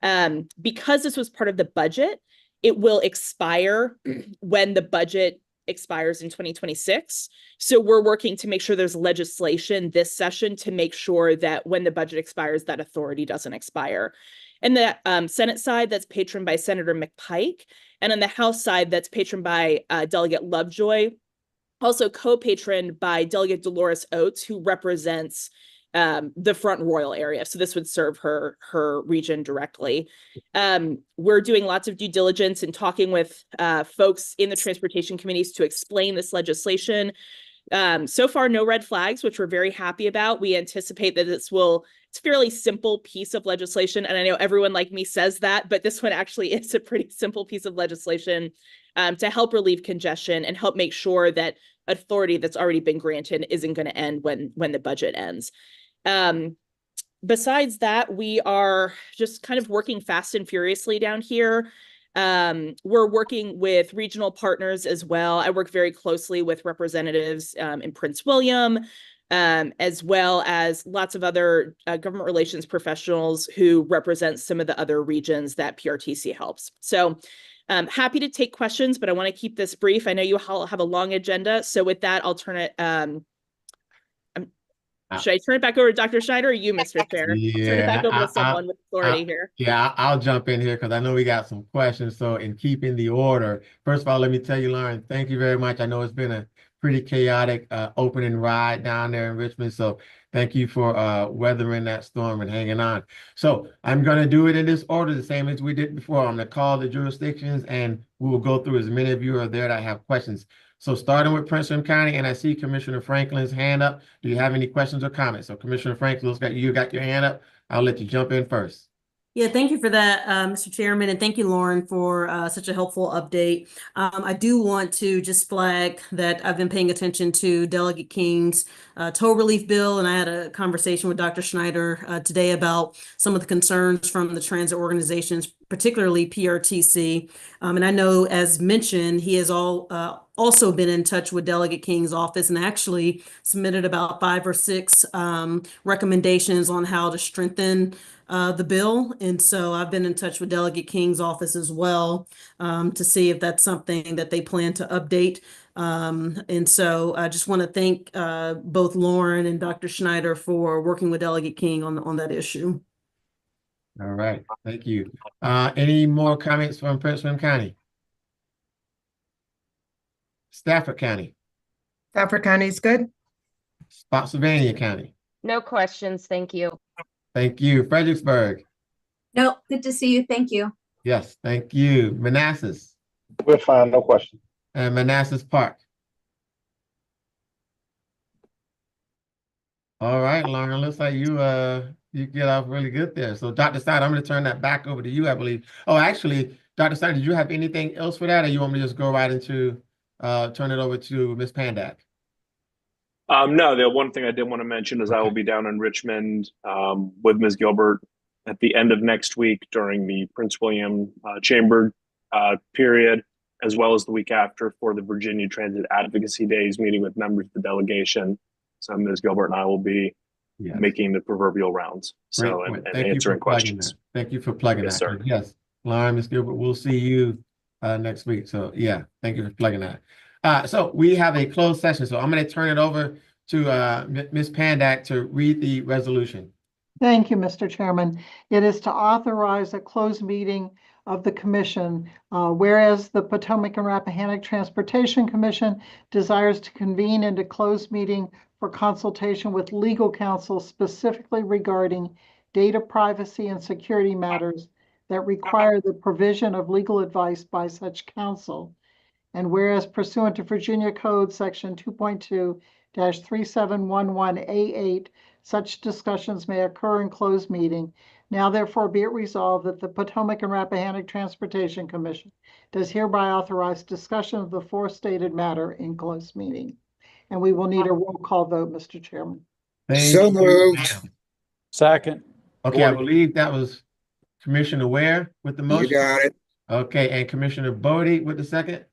Because this was part of the budget, it will expire when the budget expires in 2026. So we're working to make sure there's legislation this session to make sure that when the budget expires, that authority doesn't expire. And the Senate side, that's patroned by Senator McPike. And on the House side, that's patroned by Delegate Lovejoy, also co-patroned by Delegate Dolores Oates, who represents the Front Royal area. So this would serve her region directly. We're doing lots of due diligence and talking with folks in the transportation committees to explain this legislation. So far, no red flags, which we're very happy about. We anticipate that it's a fairly simple piece of legislation. And I know everyone like me says that, but this one actually is a pretty simple piece of legislation to help relieve congestion and help make sure that authority that's already been granted isn't going to end when the budget ends. Besides that, we are just kind of working fast and furiously down here. We're working with regional partners as well. I work very closely with representatives in Prince William, as well as lots of other government relations professionals who represent some of the other regions that PRTC helps. So happy to take questions, but I want to keep this brief. I know you all have a long agenda. So with that, I'll turn it, should I turn it back over to Dr. Schneider or you, Mr. Chair? Yeah, I'll turn it back over to someone with authority here. Yeah, I'll jump in here because I know we got some questions. So in keeping the order, first of all, let me tell you, Lauren, thank you very much. I know it's been a pretty chaotic opening ride down there in Richmond. So thank you for weathering that storm and hanging on. So I'm going to do it in this order, the same as we did before. I'm going to call the jurisdictions and we will go through as many of you are there that have questions. So starting with Prince William County, and I see Commissioner Franklin's hand up. Do you have any questions or comments? So Commissioner Franklin, you got your hand up. I'll let you jump in first. Yeah, thank you for that, Mr. Chairman, and thank you, Lauren, for such a helpful update. I do want to just flag that I've been paying attention to Delegate King's toll relief bill, and I had a conversation with Dr. Schneider today about some of the concerns from the transit organizations, particularly PRTC. And I know, as mentioned, he has also been in touch with Delegate King's office and actually submitted about 5 or 6 recommendations on how to strengthen the bill. And so I've been in touch with Delegate King's office as well to see if that's something that they plan to update. And so I just want to thank both Lauren and Dr. Schneider for working with Delegate King on that issue. All right, thank you. Any more comments from Prince William County? Stafford County. Stafford County is good. Spotsylvania County. No questions, thank you. Thank you. Fredericksburg. Nope, good to see you. Thank you. Yes, thank you. Manassas We're fine, no question. and Manassas Park. All right, Lauren, looks like you get off really good there. So Dr. Stein, I'm going to turn that back over to you, I believe. Oh, actually, Dr. Stein, did you have anything else for that, or you want me to just go right into turn it over to Ms. Pandak? No, the one thing I did want to mention is I will be down in Richmond with Ms. Gilbert at the end of next week during the Prince William Chamber period, as well as the week after for the Virginia Transit Advocacy Days, meeting with members of the delegation. So Ms. Gilbert and I will be making the proverbial rounds. So and answering questions. Thank you for plugging Yes, that. sir. Yes, Lauren, Ms. Gilbert, we'll see you next week. So yeah, thank you for plugging that. So we have a closed session. So I'm going to turn it over to Ms. Pandak to read the resolution. Thank you, Mr. Chairman. It is to authorize a closed meeting of the commission, whereas the Potomac and Rappahannock Transportation Commission desires to convene into closed meeting for consultation with legal counsel specifically regarding data privacy and security matters that require the provision of legal advice by such counsel. And whereas pursuant to Virginia Code Section 2.2-3711A8, such discussions may occur in closed meeting. Now therefore be it resolved that the Potomac and Rappahannock Transportation Commission does hereby authorize discussion of the forestated matter in closed meeting. And we will need a roll call vote, Mr. Chairman. So moved. Second. Okay, I believe that was Commissioner Ware with the motion. You got it. Okay, and Commissioner Bodie with the second.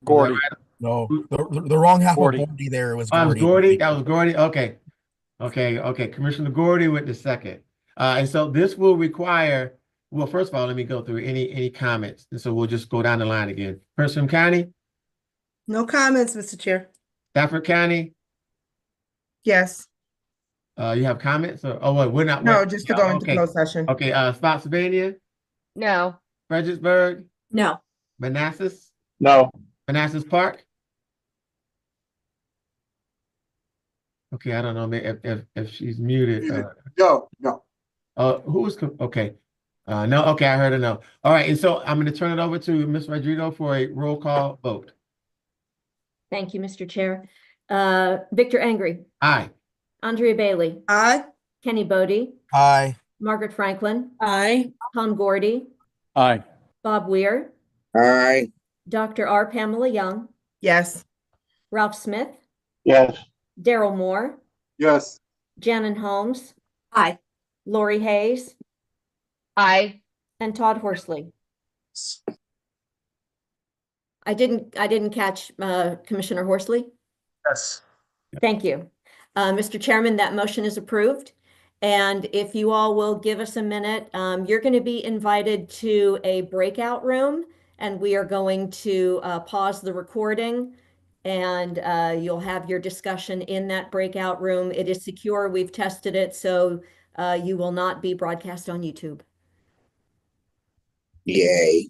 Gordy. No, the wrong half Gordy. of Gordy there was Oh, it was Gordy. Gordy. That was Gordy. Okay. Okay. Commissioner Gordy with the second. And so this will require, well, first of all, let me go through any comments. And so we'll just go down the line again. Prince William County, No comments, Mr. Chair. Stafford County, Yes. you have comments? Or, oh, wait, we're not. No, wait, just to go into okay. closed session. Okay, Spotsylvania, No. Fredericksburg, No. Manassas, No, Manassas Park. Okay, I don't know if she's muted. No. Who's okay? No. Okay, I heard a no. All right, and so I'm going to turn it over to Ms. Rodrigo for a roll call vote. Thank you, Mr. Chair. Victor Angry, Aye. Andrea Bailey, Aye. Kenny Bodie, Aye. Margaret Franklin, Aye. Tom Gordy, Aye. Bob Weir, Aye. Dr. R. Pamela Young, Yes. Ralph Smith, yes, Daryl Moore, Yes. Janan Holmes, Aye. Lori Hayes, Aye. and Todd Horsley. I didn't catch Commissioner Horsley. Yes. Thank you. Mr. Chairman, that motion is approved. And if you all will give us a minute, you're going to be invited to a breakout room, and we are going to pause the recording, and you'll have your discussion in that breakout room. It is secure. We've tested it, so you will not be broadcast on YouTube. Yay.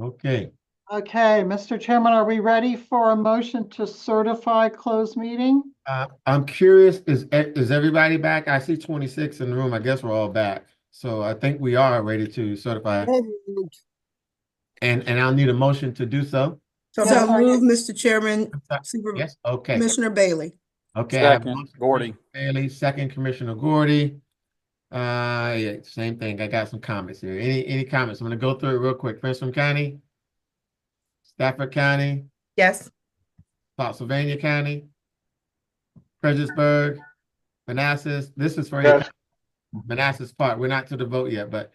Okay. Okay, Mr. Chairman, are we ready for a motion to certify closed meeting? I'm curious, is everybody back? I see 26 in the room. I guess we're all back. So I think we are ready to certify. And I'll need a motion to do so. So Yes. move, Mr. Chairman, Yes, okay. Commissioner Bailey. Okay, I have a Second, motion, Gordy. Commissioner Bailey, second, Commissioner Gordy. Yeah, same thing. I got some comments here. Any comments? I'm gonna go through it real quick. Prince County, Stafford County, Yes. Spotsylvania County, Fredericksburg, Manassas. This is for Yes. Manassas Park. We're not to the vote yet, but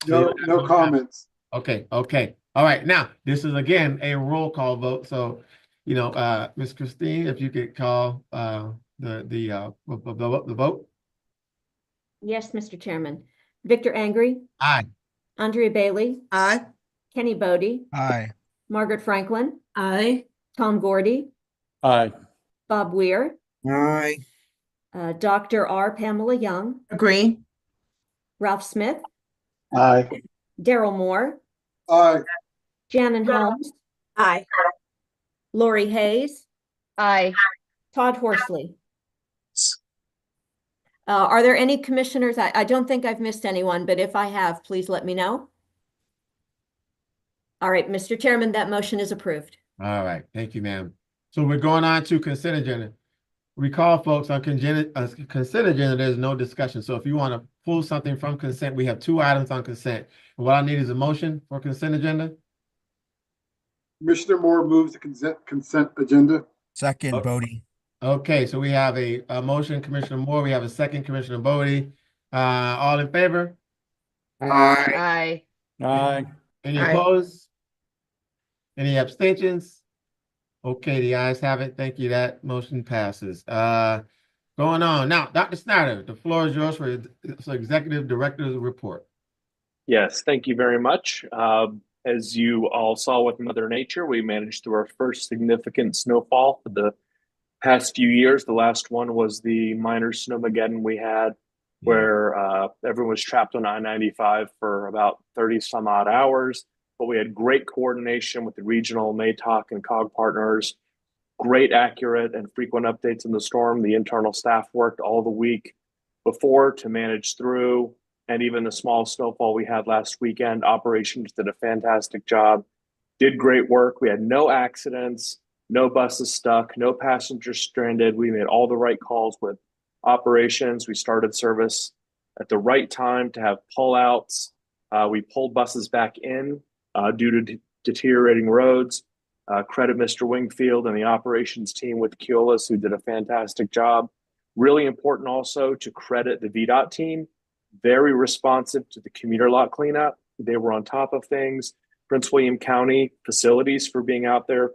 No comments. okay. All right. Now, this is again a roll call vote. So, Ms. Christine, if you could call the vote. Yes, Mr. Chairman. Victor Angry, Aye. Andrea Bailey, Aye. Kenny Bodie, Aye. Margaret Franklin, Aye. Tom Gordy, Aye. Bob Weir, Aye. Dr. R. Pamela Young, Agree. Ralph Smith, Aye. Daryl Moore, Aye. Shannon Holmes, Aye. Lori Hayes, Aye. Todd Horsley. Are there any commissioners? I don't think I've missed anyone, but if I have, please let me know. All right, Mr. Chairman, that motion is approved. All right. Thank you, ma'am. So we're going on to consent agenda. Recall, folks, on consent agenda, there's no discussion. So if you want to pull something from consent, we have 2 items on consent. And what I need is a motion for consent agenda. Commissioner Moore moves the consent agenda. Second, Bodie. Okay, so we have a motion, Commissioner Moore. We have a second, Commissioner Bodie. All in favor? Aye. Aye. Aye. Any Aye. opposed? Any abstentions? Okay, the ayes have it. Thank you. That motion passes. Going on now, Dr. Snyder, the floor is yours for Executive Director's report. Yes, thank you very much. As you all saw with Mother Nature, we managed through our first significant snowfall for the past few years. The last one was the minor snowmageddon we had, where everyone was trapped on I-95 for about 30 some odd hours. But we had great coordination with the regional MATOC and COG partners, great, accurate, and frequent updates in the storm. The internal staff worked all the week before to manage through, and even the small snowfall we had last weekend, operations did a fantastic job, did great work. We had no accidents, no buses stuck, no passengers stranded. We made all the right calls with operations. We started service at the right time to have pullouts. We pulled buses back in due to deteriorating roads. Credit Mr. Wingfield and the operations team with Keolis, who did a fantastic job. Really important also to credit the VDOT team, very responsive to the commuter lot cleanup. They were on top of things. Prince William County facilities for being out there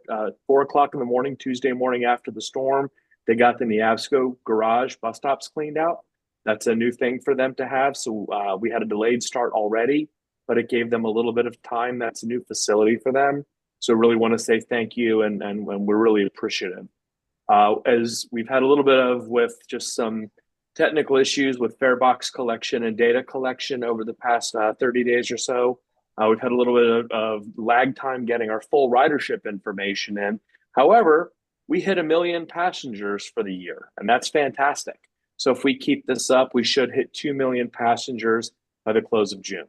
4 o'clock in the morning, Tuesday morning after the storm. They got the Neabsco garage bus stops cleaned out. That's a new thing for them to have. So we had a delayed start already, but it gave them a little bit of time. That's a new facility for them. So really want to say thank you, and we're really appreciative. As we've had a little bit of with just some technical issues with fare box collection and data collection over the past 30 days or so. We've had a little bit of lag time getting our full ridership information in. However, we hit 1 million passengers for the year, and that's fantastic. So if we keep this up, we should hit 2 million passengers by the close of June.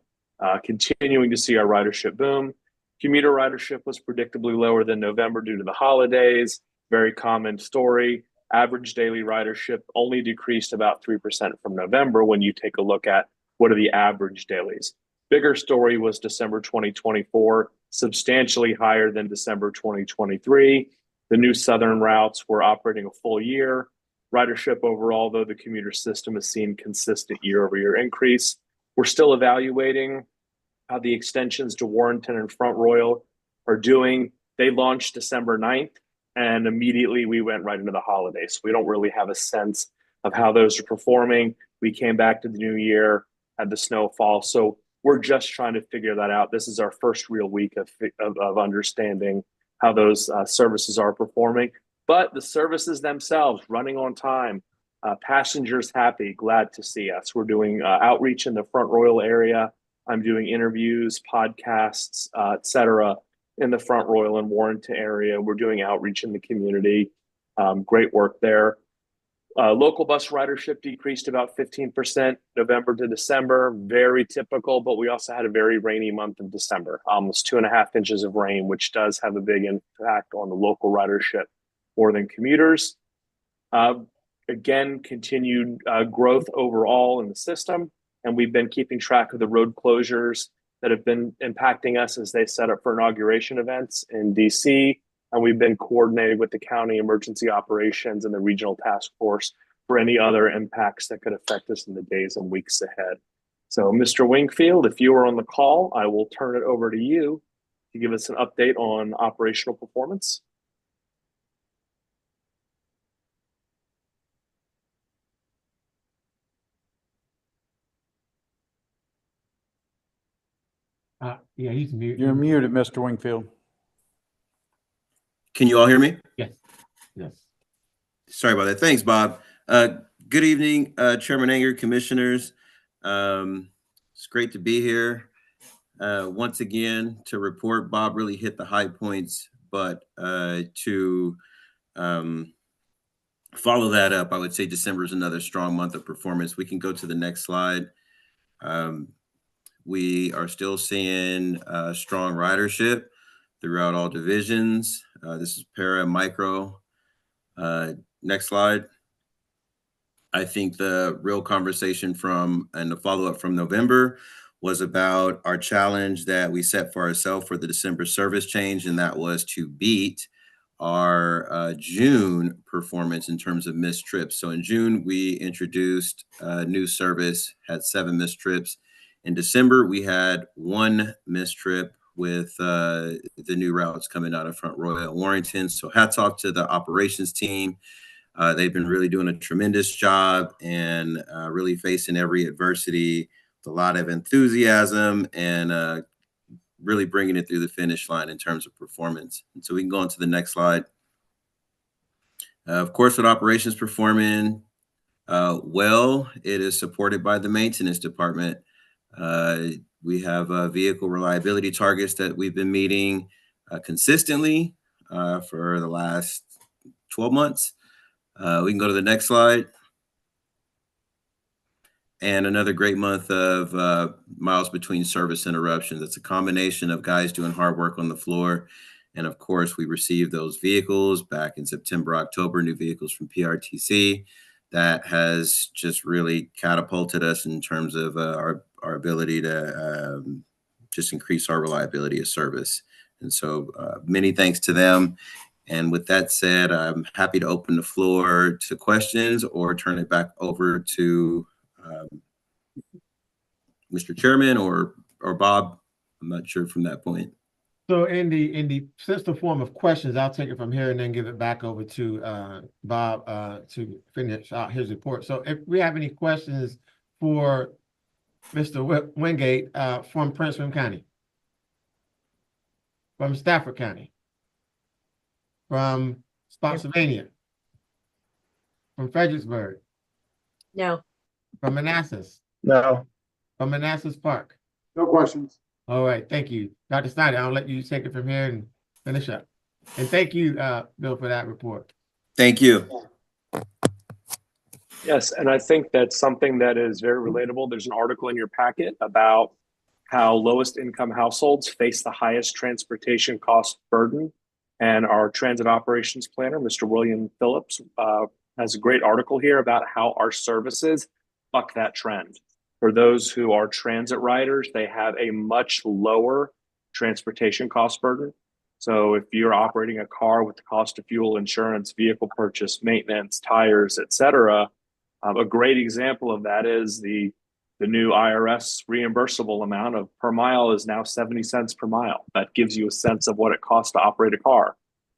Continuing to see our ridership boom. Commuter ridership was predictably lower than November due to the holidays. Very common story. Average daily ridership only decreased about 3% from November when you take a look at what are the average dailies. Bigger story was December 2024, substantially higher than December 2023. The new Southern routes were operating a full year. Ridership overall, though, the commuter system has seen consistent year-over-year increase. We're still evaluating how the extensions to Warrenton and Front Royal are doing. They launched December 9th, and immediately we went right into the holidays. So we don't really have a sense of how those are performing. We came back to the new year, had the snowfall. So we're just trying to figure that out. This is our first real week of understanding how those services are performing. But the services themselves, running on time, Passengers happy, glad to see us. We're doing outreach in the Front Royal area. I'm doing interviews, podcasts, etc. in the Front Royal and Warrenton area. We're doing outreach in the community. Great work there. Local bus ridership decreased about 15% November to December. Very typical, but we also had a very rainy month of December, almost 2.5 inches of rain, which does have a big impact on the local ridership more than commuters. Again, continued growth overall in the system, and we've been keeping track of the road closures that have been impacting us as they set up for inauguration events in DC, and we've been coordinating with the county emergency operations and the regional task force for any other impacts that could affect us in the days and weeks ahead. So, Mr. Wingfield, if you are on the call, I will turn it over to you to give us an update on operational performance. Yeah, he's muted. You're muted, Mr. Wingfield. Can you all hear me? Yes. Yes. Sorry about that. Thanks, Bob. Good evening, Chairman Anger, commissioners. It's great to be here once again to report. Bob really hit the high points, but to follow that up, I would say December is another strong month of performance. We can go to the next slide. We are still seeing strong ridership throughout all divisions. This is para micro. Next slide. I think the real conversation and the follow-up from November was about our challenge that we set for ourselves for the December service change, and that was to beat our June performance in terms of missed trips. So in June, we introduced a new service, had 7 missed trips. In December, we had 1 missed trip with the new routes coming out of Front Royal Warrenton. So hats off to the operations team. They've been really doing a tremendous job and really facing every adversity with a lot of enthusiasm and really bringing it through the finish line in terms of performance. And so we can go on to the next slide. Of course, with operations performing well, it is supported by the maintenance department. We have vehicle reliability targets that we've been meeting consistently for the last 12 months. We can go to the next slide. And another great month of miles between service interruptions. It's a combination of guys doing hard work on the floor. And of course, we received those vehicles back in September, October, new vehicles from PRTC. That has just really catapulted us in terms of our ability to just increase our reliability of service. And so many thanks to them. And with that said, I'm happy to open the floor to questions or turn it back over to Mr. Chairman or Bob. I'm not sure from that point. So in the system form of questions, I'll take it from here and then give it back over to Bob to finish out his report. So if we have any questions for Mr. Wingate from Prince William County, from Stafford County, from Spotsylvania, from Fredericksburg, No. from Manassas, No. from Manassas Park. No questions. All right, thank you. Dr. Snyder, I'll let you take it from here and finish up. And thank you, Bill, for that report. Thank you. Yes, and I think that's something that is very relatable. There's an article in your packet about how lowest income households face the highest transportation cost burden. And our transit operations planner, Mr. William Phillips, has a great article here about how our services buck that trend. For those who are transit riders, they have a much lower transportation cost burden. So if you're operating a car with the cost of fuel, insurance, vehicle purchase, maintenance, tires, etc., a great example of that is the new IRS reimbursable amount of per mile is now 70 cents per mile. That gives you a sense of what it costs to operate a car,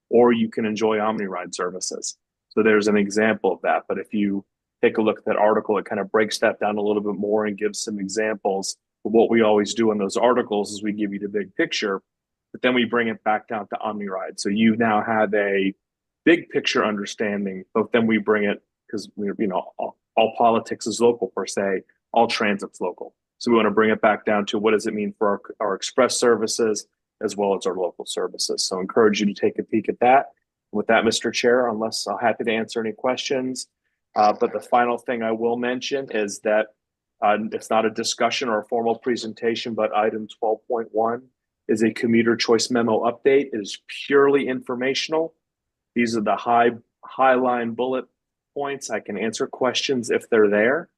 or you can enjoy OmniRide services. So there's an example of that. But if you take a look at that article, it kind of breaks that down a little bit more and gives some examples. But what we always do in those articles is we give you the big picture, but then we bring it back down to OmniRide. So you now have a big picture understanding, but then we bring it because all politics is local per se, all transit's local. So we want to bring it back down to what does it mean for our express services as well as our local services. So I encourage you to take a peek at that. With that, Mr. Chair, I'm happy to answer any questions. But the final thing I will mention is that it's not a discussion or a formal presentation, but item 12.1 is a commuter choice memo update. It is purely informational. These are the high line bullet points. I can answer questions if they're there.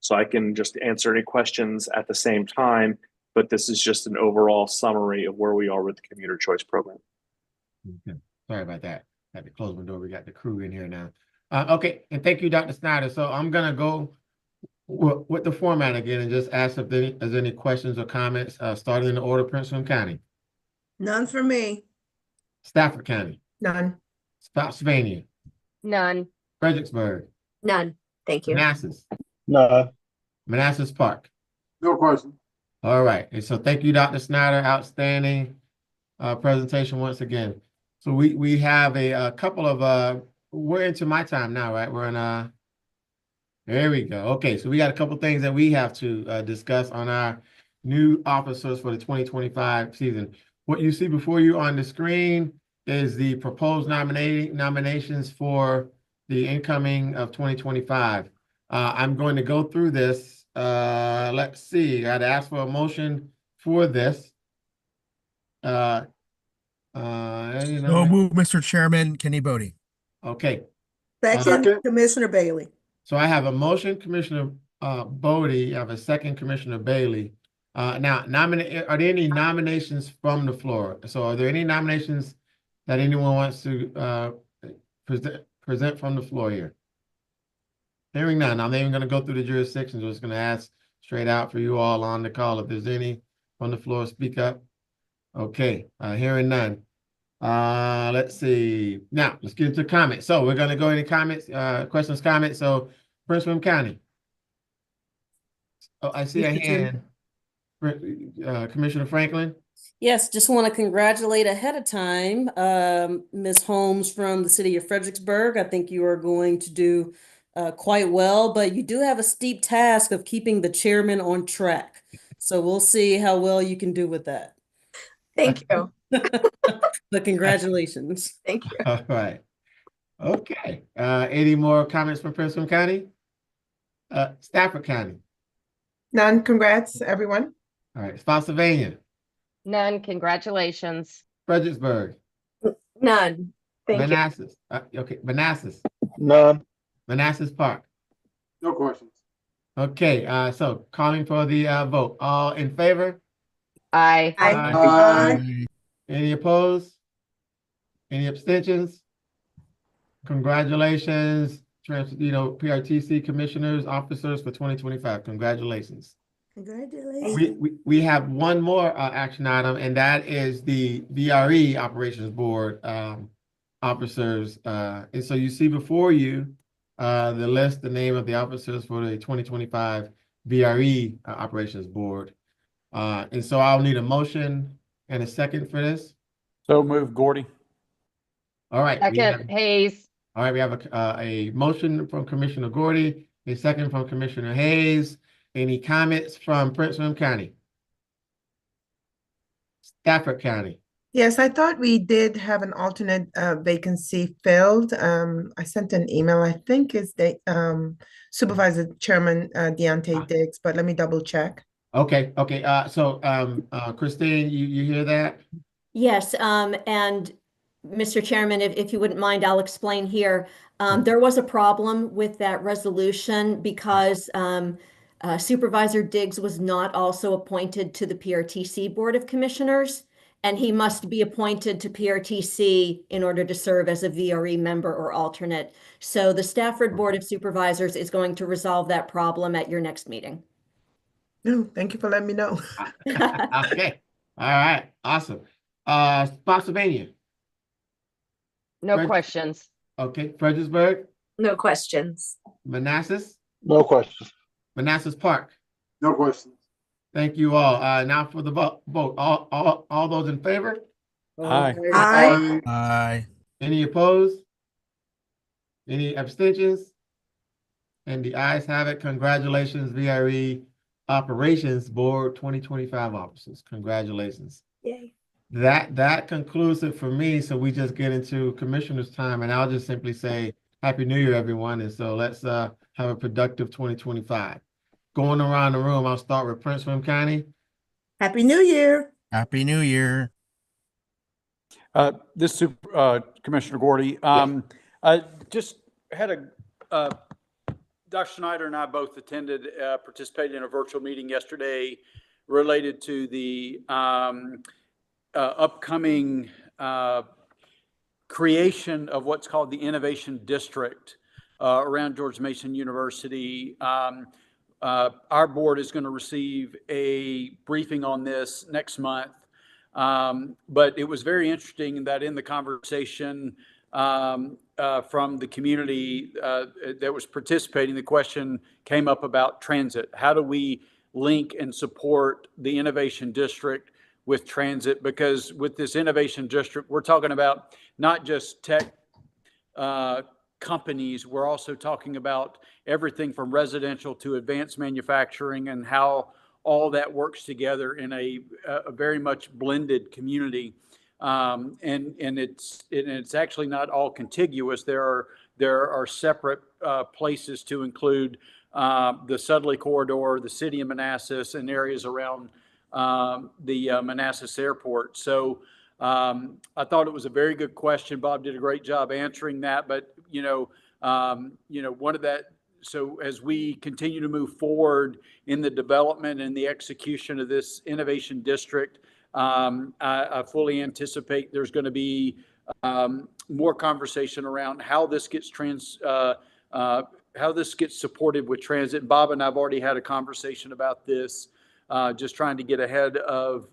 So I can just answer any questions at the same time, but this is just an overall summary of where we are with the commuter choice program. Okay. Sorry about that. I had to close my door. We got the crew in here now. Okay, and thank you, Dr. Snyder. So I'm gonna go with the format again and just ask if there's any questions or comments, starting in the order, Prince William County. None for me. Stafford County. None. Spotsylvania. None. Fredericksburg. None. Thank you. Manassas. None. Manassas Park. No question. All right, and so thank you, Dr. Snyder. Outstanding presentation once again. So we have a couple of we're into my time now, right? We're in there we go. Okay, so we got a couple things that we have to discuss on our new officers for the 2025 season. What you see before you on the screen is the proposed nominations for the incoming of 2025. I'm going to go through this. Let's see. I had to ask for a motion for this. So move, Mr. Chairman, Kenny Bodie. Okay. Second, Commissioner Bailey. So I have a motion, Commissioner Bodie. I have a second, Commissioner Bailey. Now, are there any nominations from the floor? So are there any nominations that anyone wants to present from the floor here? Hearing none, I'm not even going to go through the jurisdictions. I'm just going to ask straight out for you all on the call. If there's any from the floor, speak up. Okay, hearing none. Let's see. Now, let's get into comments. So we're going to go into comments, questions, comments. So Prince William County. Oh, I see a hand. Commissioner Franklin. Yes, just want to congratulate ahead of time, Ms. Holmes from the city of Fredericksburg. I think you are going to do quite well, but you do have a steep task of keeping the chairman on track. So we'll see how well you can do with that. Thank you. But congratulations. Thank you. All right. Okay. Any more comments from Prince William County? Stafford County. None. Congrats, everyone. All right. Spotsylvania. None. Congratulations. Fredericksburg. None. Thank you. Manassas. Okay. Manassas. None. Manassas Park. No questions. Okay. So calling for the vote. All in favor? Aye. Aye. Any opposed? Any abstentions? Congratulations, PRTC commissioners, officers for 2025. Congratulations. Congratulations. We have one more action item, and that is the VRE Operations Board officers. And so you see before you the list, the name of the officers for the 2025 VRE Operations Board. And so I'll need a motion and a second for this. So move, Gordy. All right. Second, Hayes. All right, we have a motion from Commissioner Gordy, a second from Commissioner Hayes. Any comments from Prince William County? Stafford County. Yes, I thought we did have an alternate vacancy filled. I sent an email, I think is the Supervisor Chairman Deontay Diggs, but let me double check. Okay. So Christine, you hear that? Yes, and Mr. Chairman, if you wouldn't mind, I'll explain here. There was a problem with that resolution because Supervisor Diggs was not also appointed to the PRTC Board of Commissioners, and he must be appointed to PRTC in order to serve as a VRE member or alternate. So the Stafford Board of Supervisors is going to resolve that problem at your next meeting. No, thank you for letting me know. Okay. All right. Awesome. Spotsylvania. No questions. Okay. Fredericksburg. No questions. Manassas. No questions. Manassas Park. No questions. Thank you all. Now for the vote. All those in favor? Aye. Aye. Aye. Any opposed? Any abstentions? And the ayes have it. Congratulations, VRE Operations Board 2025 officers. Congratulations. Yay. That concludes it for me. So we just get into commissioner's time, and I'll just simply say Happy New Year, everyone. And so let's have a productive 2025. Going around the room, I'll start with Prince William County. Happy New Year. Happy New Year. This is Commissioner Gordy. Just had Dr. Schneider and I both attended, participated in a virtual meeting yesterday related to the upcoming creation of what's called the Innovation District around George Mason University. Our board is going to receive a briefing on this next month. But it was very interesting that in the conversation from the community that was participating, the question came up about transit. How do we link and support the Innovation District with transit? Because with this Innovation District, we're talking about not just tech companies, we're also talking about everything from residential to advanced manufacturing and how all that works together in a very much blended community, and it's actually not all contiguous. There are separate places to include the Sudley corridor, the city of Manassas, and areas around the Manassas airport. So I thought it was a very good question. Bob did a great job answering that. But one of that. So as we continue to move forward in the development and the execution of this Innovation District, I fully anticipate there's going to be more conversation around how this gets supported with transit. Bob and I've already had a conversation about this, just trying to get ahead of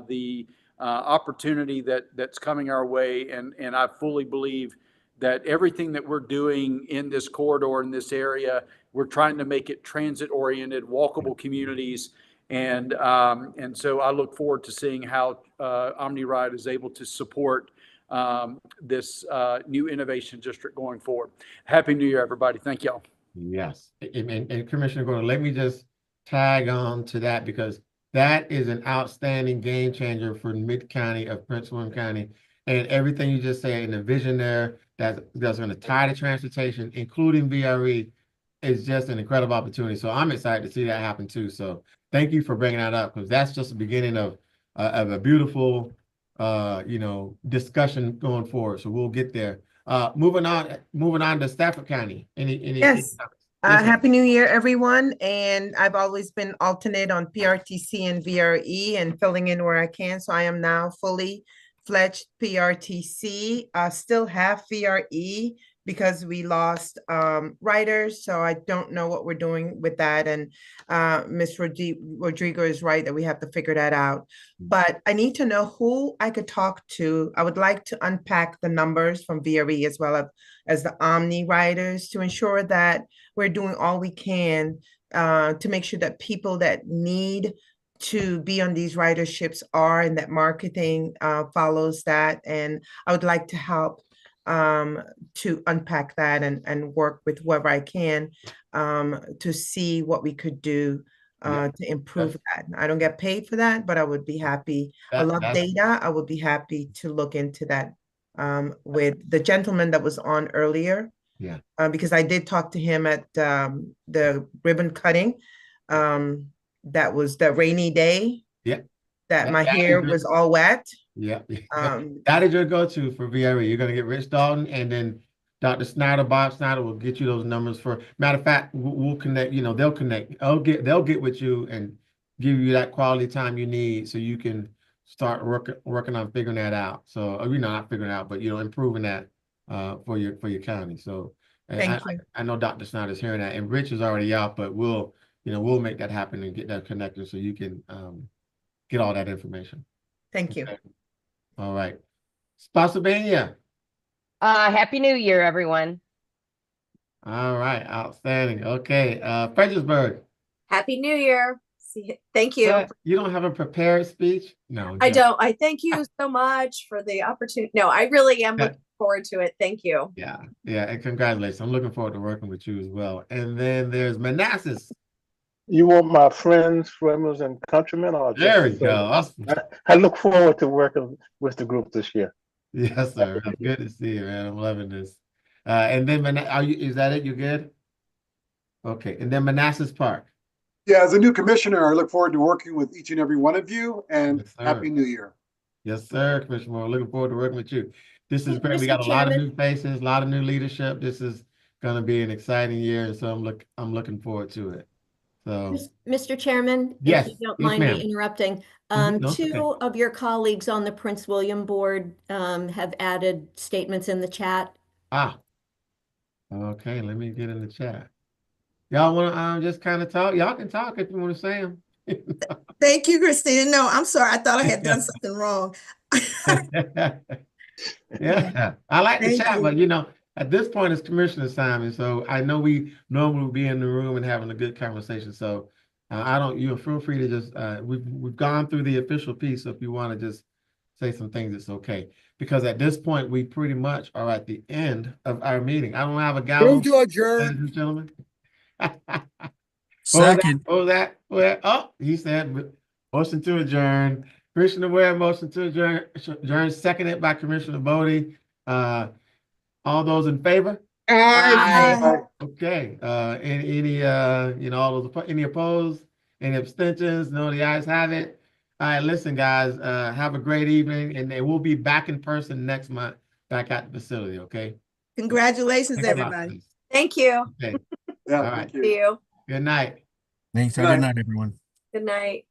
the opportunity that's coming our way, and I fully believe that everything that we're doing in this corridor, in this area, we're trying to make it transit-oriented, walkable communities. And so I look forward to seeing how OmniRide is able to support this new Innovation District going forward. Happy New Year, everybody. Thank y'all. Yes. And Commissioner Gordon, let me just tag on to that, because that is an outstanding game changer for mid-county of Prince William County. And everything you just said, and the vision there that's going to tie to transportation, including VRE, is just an incredible opportunity. So I'm excited to see that happen too. So thank you for bringing that up, because that's just the beginning of a beautiful, discussion going forward. So we'll get there. Moving on to Stafford County. Yes. Happy New Year, everyone. And I've always been alternate on PRTC and VRE and filling in where I can. So I am now fully fledged PRTC. Still have VRE because we lost writers. So I don't know what we're doing with that. And Ms. Rodrigo is right that we have to figure that out. But I need to know who I could talk to. I would like to unpack the numbers from VRE as well as the Omni writers to ensure that we're doing all we can to make sure that people that need to be on these riderships are, and that marketing follows that. And I would like to help to unpack that and work with whoever I can to see what we could do to improve that. I don't get paid for that, but I would be happy. I love data. I would be happy to look into that with the gentleman that was on earlier. Yeah. Because I did talk to him at the ribbon cutting. That was the rainy day. Yeah. That my hair was all wet. Yeah. That is your go-to for VRE. You're going to get Rich Dalton, and then Dr. Snyder, Bob Snyder will get you those numbers for. Matter of fact, we'll connect. They'll connect. They'll get with you and give you that quality time you need, so you can start working on figuring that out. So not figuring it out, but improving that for your county. So thank you. I know Dr. Snyder's hearing that, and Rich is already out, but we'll make that happen and get that connected so you can get all that information. Thank you. Okay. All right. Spotsylvania. Happy New Year, everyone. All right. Outstanding. Okay. Fredericksburg. Happy New Year. Thank you. You don't have a prepared speech? No. I don't. I thank you so much for the opportunity. No, I really am looking forward to it. Thank you. Yeah, and congratulations. I'm looking forward to working with you as well. And then there's Manassas. You want my friends, friends, and countrymen, or There we just go. Awesome. I look forward to working with the group this year. Yes, sir. Good to see you, man. I'm loving this. And then is that it? You good? Okay. And then Manassas Park. Yeah, as a new commissioner, I look forward to working with each and every one of you, and Yes, sir. Happy New Year. Yes, sir, Commissioner Moore. Looking forward to working with you. This is great. We Mr. got a lot of Chairman. new faces, a lot of new leadership. This is going to be an exciting year, and so I'm looking forward to it. So, Mr. Chairman, yes, if you don't yes, mind me ma'am. interrupting, No, it's two okay. of your colleagues on the Prince William board have added statements in the chat. Okay, let me get in the chat. Y'all want to just kind of talk? Y'all can talk if you want to say them. Thank you, Christina. No, I'm sorry. I thought I had done something wrong. Yeah, I like the Thank chat, you. but at this point it's Commissioner Simon, so I know we normally would be in the room and having a good conversation. So you feel free to just we've gone through the official piece. So if you want to just say some things, it's okay. Because at this point we pretty much are at the end of our meeting. I don't have a gavel. Move to adjourn. Ladies and gentlemen. Second. What was that? Oh, he said motion to adjourn. Commissioner Ware, motion to adjourn, seconded by Commissioner Bodie. All those in favor? Aye. Okay. Any all those any opposed? Any abstentions? No, the ayes have it. All right, listen, guys. Have a great evening, and we'll be back in person next month, back at the facility. Okay. Congratulations, Thanks a lot, everybody. guys. Thank you. Okay. Yeah, All right. thank you. See you. Good night. Thanks. Good Good night. night, everyone. Good night.